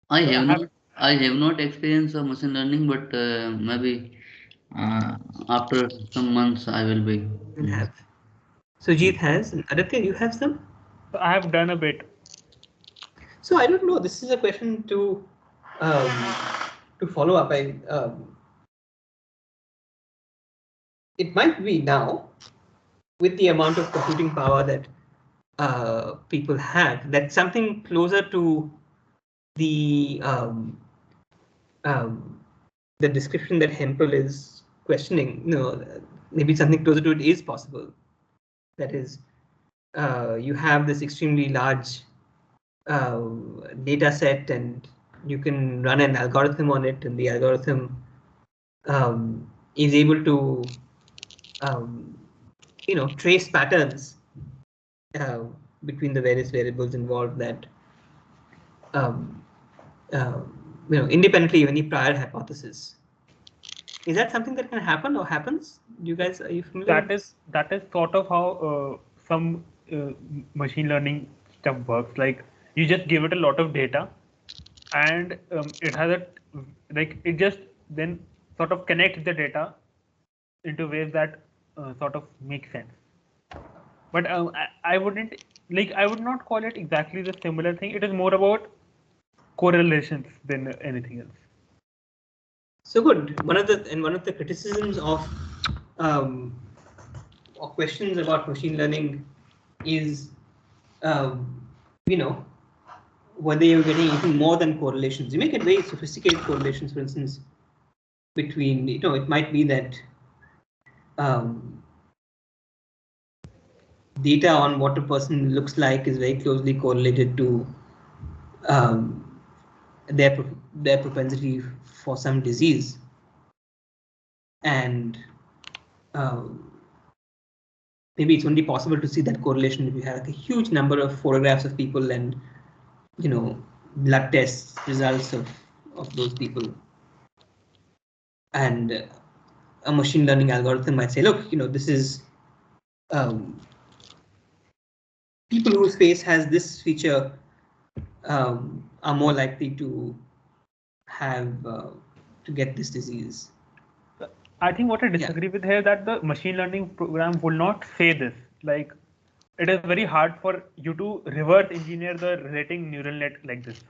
I have not experience of machine learning, but maybe after some months I will be. Have. Sujit has, and Aditya, you have some? So I have done a bit. So I don't know. This is a question to follow up. It might be now, with the amount of computing power that people have, that's something closer to the the description that Hempel is questioning. Maybe something closer to it is possible. That is, you have this extremely large data set, and you can run an algorithm on it, and the algorithm is able to trace patterns between the various variables involved that independently of any prior hypothesis. Is that something that can happen or happens? You guys, are you familiar? That is sort of how some machine learning stuff works. Like you just give it a lot of data, and it has it just then sort of connects the data into ways that sort of make sense. But I wouldn't I would not call it exactly the similar thing. It is more about correlations than anything else. So good. One of the criticisms of or questions about machine learning is, whether you're getting anything more than correlations. You make it very sophisticated correlations, for instance, between, it might be that data on what a person looks like is very closely correlated to their propensity for some disease, and maybe it's only possible to see that correlation if you have a huge number of photographs of people and blood tests results of those people, and a machine learning algorithm might say, look, this is people whose face has this feature are more likely to have to get this disease. I think what I disagree with here that the machine learning program will not say this. Like, it is very hard for you to reverse engineer the relating neural net like this.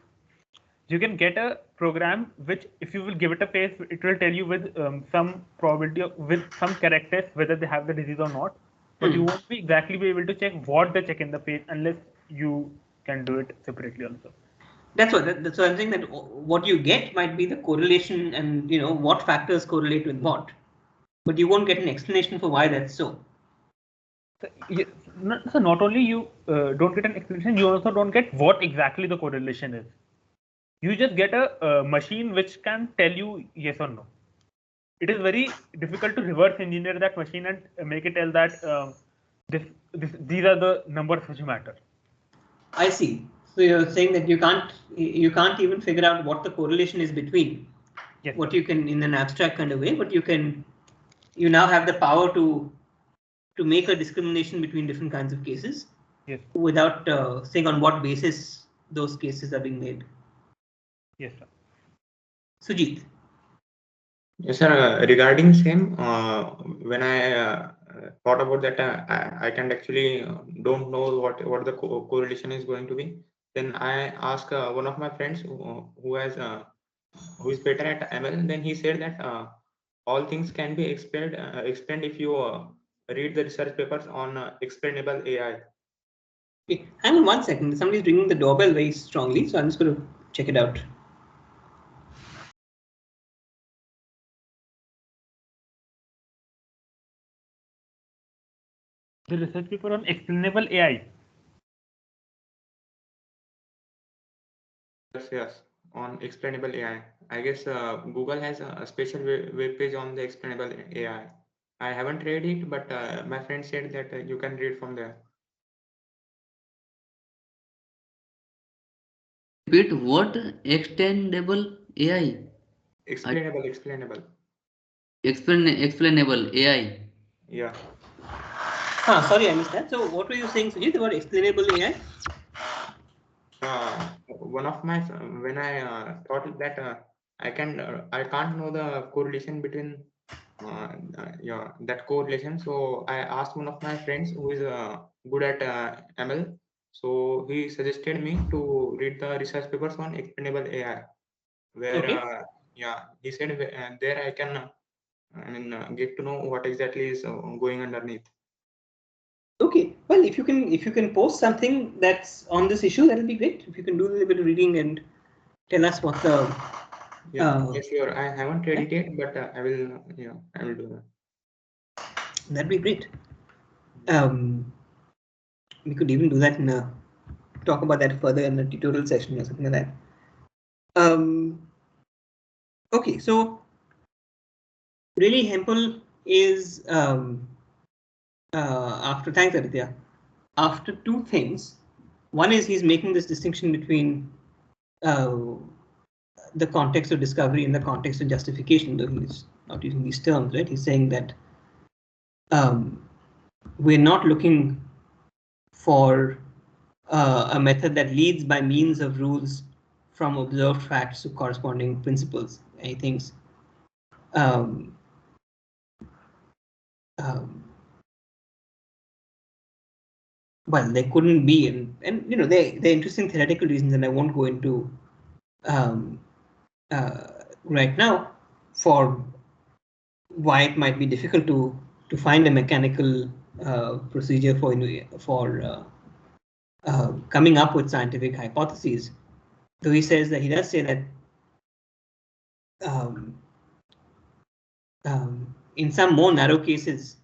You can get a program which, if you will give it a face, it will tell you with some probability with some characters whether they have the disease or not. But you won't be exactly be able to check what they check in the face unless you can do it separately also. That's what I'm saying, that what you get might be the correlation and what factors correlate with what, but you won't get an explanation for why that's so. So not only you don't get an explanation, you also don't get what exactly the correlation is. You just get a machine which can tell you yes or no. It is very difficult to reverse engineer that machine and make it tell that these are the numbers which matter. I see. So you're saying that you can't even figure out what the correlation is between what you can in an abstract kind of way, but you now have the power to make a discrimination between different kinds of cases without saying on what basis those cases are being made. Yes, sir. Sujit. Yes, sir. Regarding same, when I thought about that, I can actually don't know what the correlation is going to be. Then I asked one of my friends who is better at ML, and then he said that all things can be explained if you read the research papers on explainable AI. Okay, hang on 1 second. Somebody's ringing the doorbell very strongly, so I'm just going to check it out. The research paper on explainable AI. Yes, on explainable AI. I guess Google has a special web page on the explainable AI. I haven't read it, but my friend said that you can read from there. Repeat what? Extendable AI. Explainable. Explainable AI. Yeah. Sorry, I missed that. So what were you saying, Sujit, about explainable AI? One of my when I thought that I can't know the correlation between yeah, that correlation. So I asked one of my friends who is good at ML. So he suggested me to read the research papers on explainable AI, where Okay. yeah, he said there I can get to know what exactly is going underneath. Okay. Well, if you can post something that's on this issue, that'll be great. If you can do a little bit of reading and tell us what the Yeah, sure. I haven't read yeah. it yet, but I will. Yeah, I will do that. That'd be great. We could even do that in a talk about that further in a tutorial session or something like that. Okay, so really HEMPL is thanks Aditya. After two things. One is he's making this distinction between the context of discovery and the context of justification, though he's not using these terms, right? He's saying that we're not looking for a method that leads by means of rules from observed facts to corresponding principles. And he thinks um, well, they couldn't be, and you know, they're interesting theoretical reasons, and I won't go into um, right now for why it might be difficult to find a mechanical procedure for coming up with scientific hypotheses. Though he says that he does say that um, in some more narrow cases,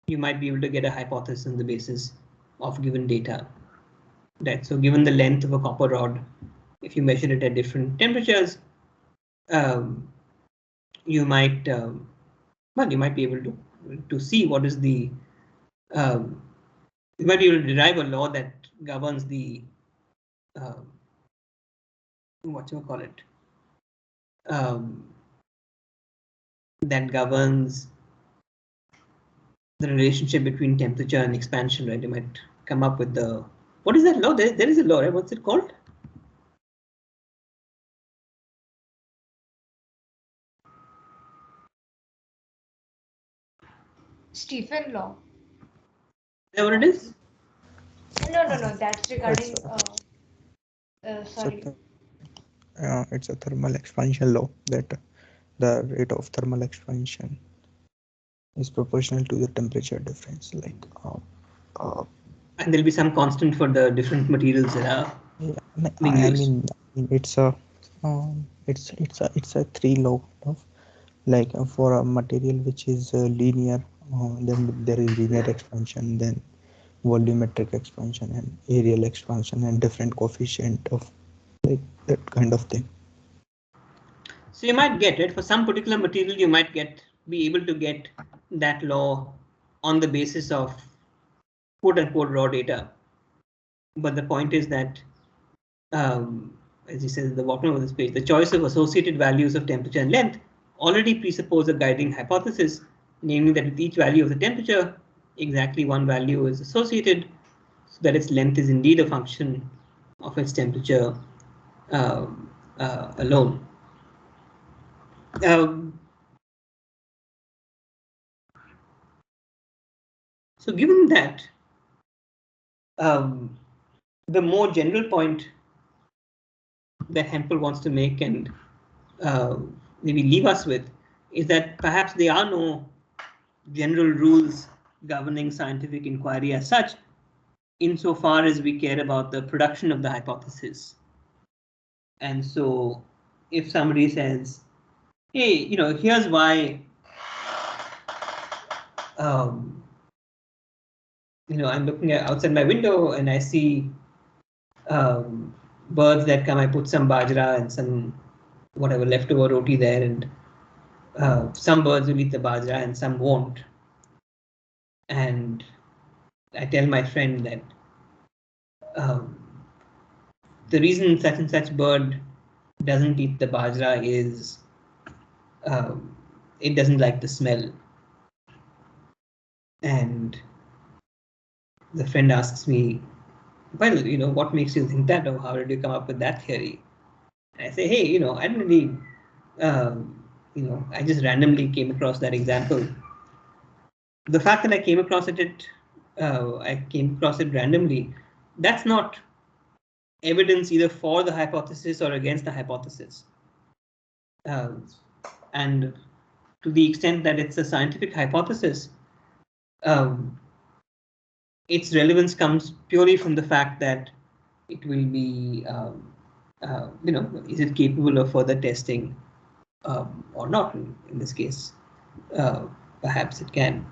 you might be able to get a hypothesis on the basis of given data. Right. So, given the length of a copper rod, if you measure it at different temperatures, you might well, you might be able to see what is the you might be able to derive a law that governs the what you call it that governs the relationship between temperature and expansion, right? You might come up with the what is that law? There is a law, right? What's it called? Stephen Law. Is that what it is? No. That's regarding. Sorry. It's a thermal expansion law that the rate of thermal expansion is proportional to the temperature difference. And there'll be some constant for the different materials that are being I used. mean, it's a three law of for a material which is linear, then there is linear expansion, then volumetric expansion and areal expansion and different coefficient of that kind of thing. So you might get it for some particular material, you might be able to get that law on the basis of quote unquote raw data. But the point is that, as he says at the bottom of this page, the choice of associated values of temperature and length already presuppose a guiding hypothesis, namely that with each value of the temperature, exactly one value is associated, so that its length is indeed a function of its temperature alone. So given that, the more general point that Hempel wants to make and maybe leave us with is that perhaps there are no general rules governing scientific inquiry as such, insofar as we care about the production of the hypothesis. And so if somebody says, hey, here's why I'm looking at outside my window and I see birds that come, I put some bajra and some whatever leftover roti there, and some birds will eat the bajra and some won't. And I tell my friend that the reason such and such bird doesn't eat the bajra is it doesn't like the smell. And the friend asks me, well, what makes you think that, or how did you come up with that theory? And I say, hey, I didn't really, I just randomly came across that example. The fact that I came across it randomly, that's not evidence either for the hypothesis or against the hypothesis. And to the extent that it's a scientific hypothesis, its relevance comes purely from the fact that it will be, is it capable of further testing or not? In this case, perhaps it can.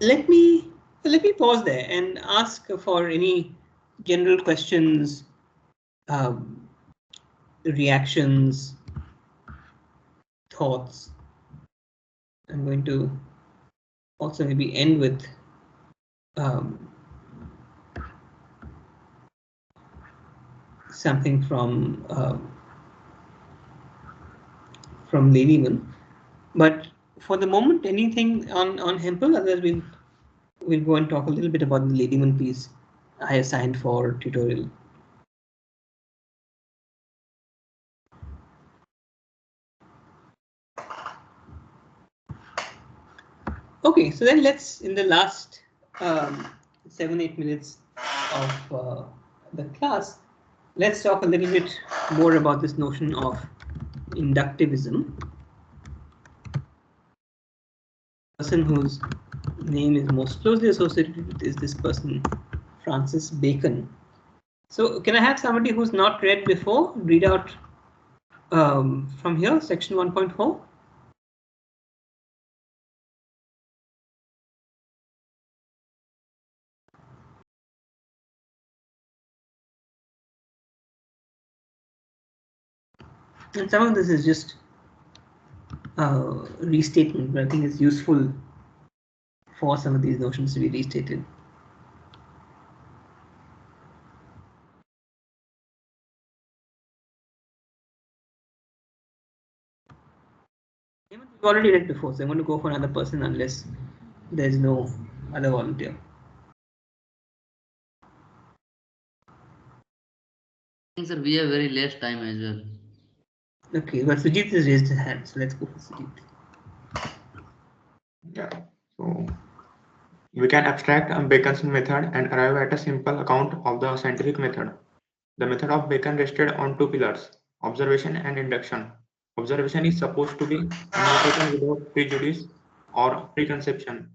Let me pause there and ask for any general questions, reactions, thoughts. I'm going to also maybe end with something from Ladymon. But for the moment, anything on Hempel? Otherwise, we'll go and talk a little bit about the Ladymon piece I assigned for tutorial. Okay, so then let's, in the last 7-8 minutes of the class, let's talk a little bit more about this notion of inductivism. The person whose name is most closely associated with is this person, Francis Bacon. So can I have somebody who's not read before read out from here, section 1.4? And some of this is just restatement, but I think it's useful for some of these notions to be restated. We've already read before, so I'm going to go for another person unless there's no other volunteer. I think, sir, we have very less time as well. Okay, well, Sujit has raised his hand, so let's go for Sujit. Yeah, so we can abstract Bacon's method and arrive at a simple account of the scientific method. The method of Bacon rested on two pillars, observation and induction. Observation is supposed to be undertaken without prejudice or preconception,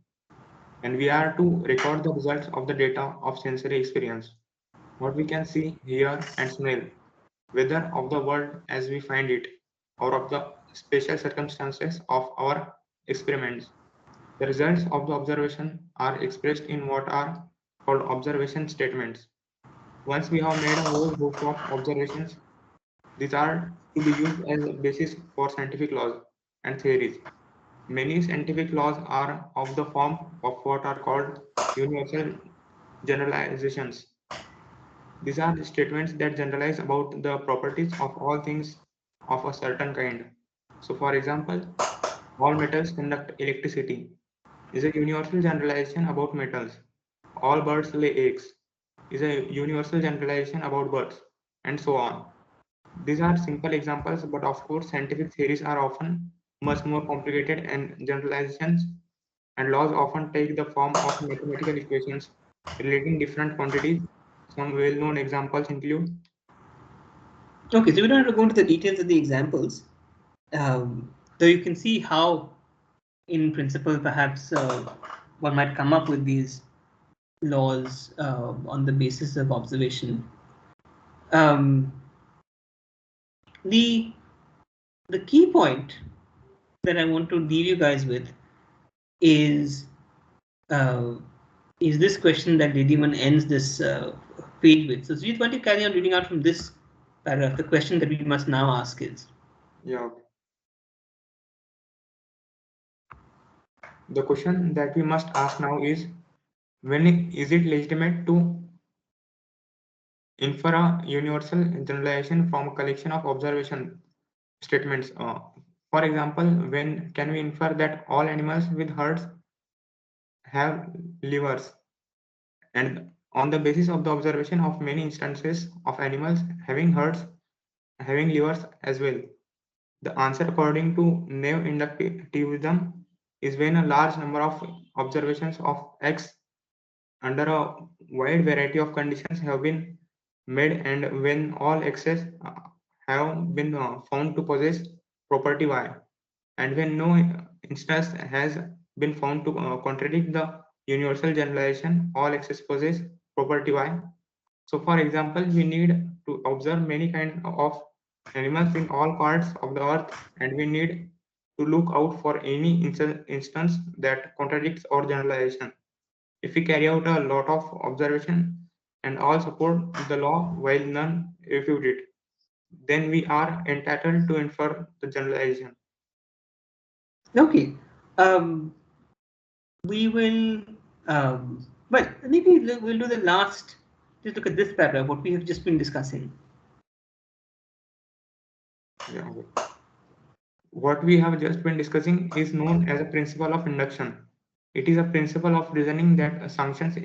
and we are to record the results of the data of sensory experience, what we can see, hear, and smell, whether of the world as we find it, or of the special circumstances of our experiments. The results of the observation are expressed in what are called observation statements. Once we have made a whole book of observations, these are to be used as a basis for scientific laws and theories. Many scientific laws are of the form of what are called universal generalizations. These are the statements that generalize about the properties of all things of a certain kind. So, for example, all metals conduct electricity is a universal generalization about metals. All birds lay eggs is a universal generalization about birds, and so on. These are simple examples, but of course, scientific theories are often much more complicated, and generalizations and laws often take the form of mathematical equations relating different quantities. Some well-known examples include. Okay, so we don't have to go into the details of the examples, though you can see how, in principle, perhaps one might come up with these laws on the basis of observation. Um, the key point that I want to leave you guys with is this question that Didiman ends this page with. So, Sujit, why don't you carry on reading out from this paragraph? The question that we must now ask is. Yeah. The question that we must ask now is, is it legitimate to infer a universal generalization from a collection of observation statements? For example, when can we infer that all animals with herds have livers? And on the basis of the observation of many instances of animals having herds having livers as well. The answer, according to naive inductivism, is when a large number of observations of X under a wide variety of conditions have been made, and when all X's have been found to possess property Y, and when no instance has been found to contradict the universal generalization, all X's possess property Y. So, for example, we need to observe many kinds of animals in all parts of the earth, and we need to look out for any instance that contradicts our generalization. If we carry out a lot of observation and all support the law while none refute it, then we are entitled to infer the generalization. Okay. We will, well, maybe we'll do the last, just look at this paragraph, what we have just been discussing. Yeah. What we have just been discussing is known as a principle of induction. It is a principle of reasoning that sanctions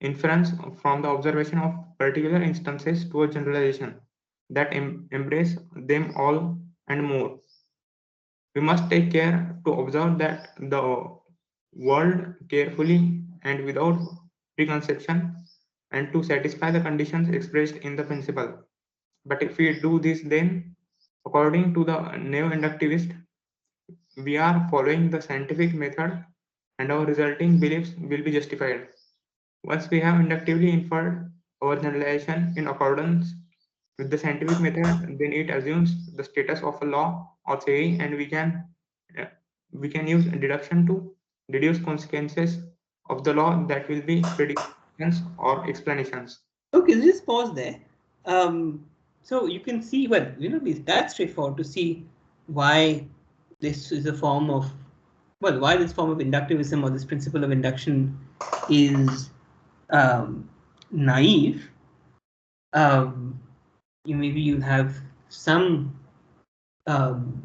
inference from the observation of particular instances to a generalization that embrace them all and more. We must take care to observe that the world carefully and without preconception, and to satisfy the conditions expressed in the principle. But if we do this, then, according to the neo-inductivist, we are following the scientific method and our resulting beliefs will be justified. Once we have inductively inferred our generalization in accordance with the scientific method, then it assumes the status of a law or theory, and uh, we can use deduction to deduce consequences of the law that will be predictions or explanations. Okay, so just pause there. So you can see, well, it's that straightforward to see why this is a form of, well, why this form of inductivism or this principle of induction is naive. Maybe you'll have some um,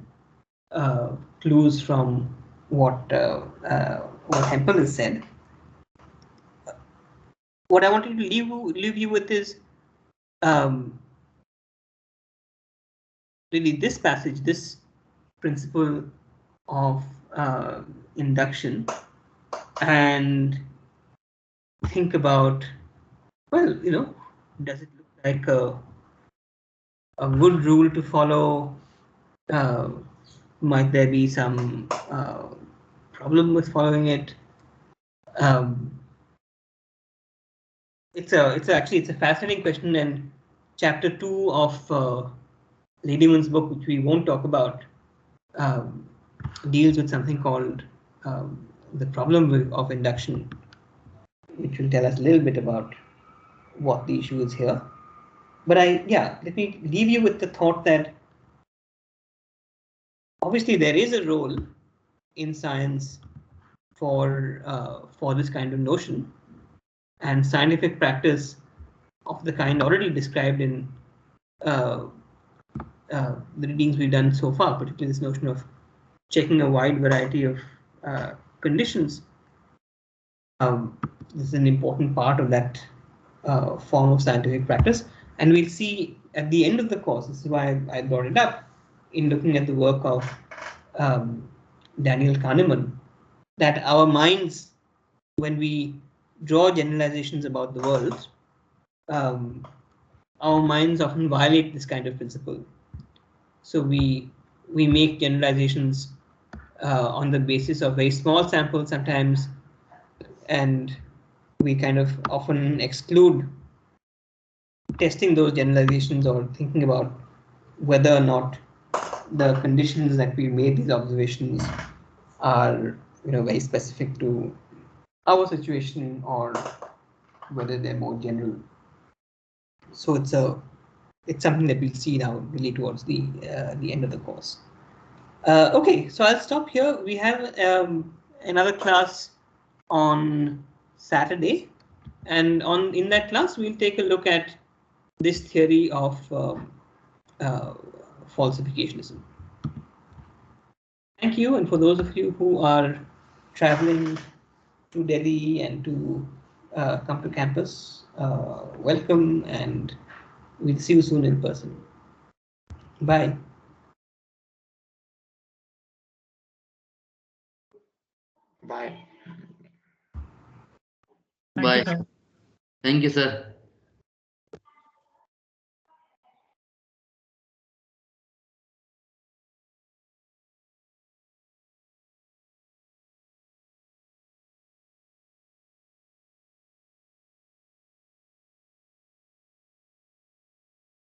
clues from what Hempel has said. What I wanted to leave you with is really this passage, this principle of induction, and think about, well, does it look like a good rule to follow? Might there be some problem with following it? It's a fascinating question, and chapter 2 of Ladyman's book, which we won't talk about, um, deals with something called the problem of induction, which will tell us a little bit about what the issue is here. But let me leave you with the thought that obviously there is a role in science for this kind of notion, and scientific practice of the kind already described in uh, the readings we've done so far, particularly this notion of checking a wide variety of conditions. This is an important part of that form of scientific practice, and we'll see at the end of the course. This is why I brought it up in looking at the work of Daniel Kahneman, that our minds, when we draw generalizations about the world, our minds often violate this kind of principle. So we make generalizations on the basis of very small samples sometimes, and we kind of often exclude testing those generalizations or thinking about whether or not the conditions that we made these observations are very specific to our situation or whether they're more general. So it's something that we'll see now really towards the end of the course. Okay, so I'll stop here. We have another class on Saturday, and in that class we'll take a look at this theory of falsificationism. Thank you, and for those of you who are traveling to Delhi and to come to campus, welcome, and we'll see you soon in person. Bye. Bye. Thank you, Bye. sir. Thank you, sir.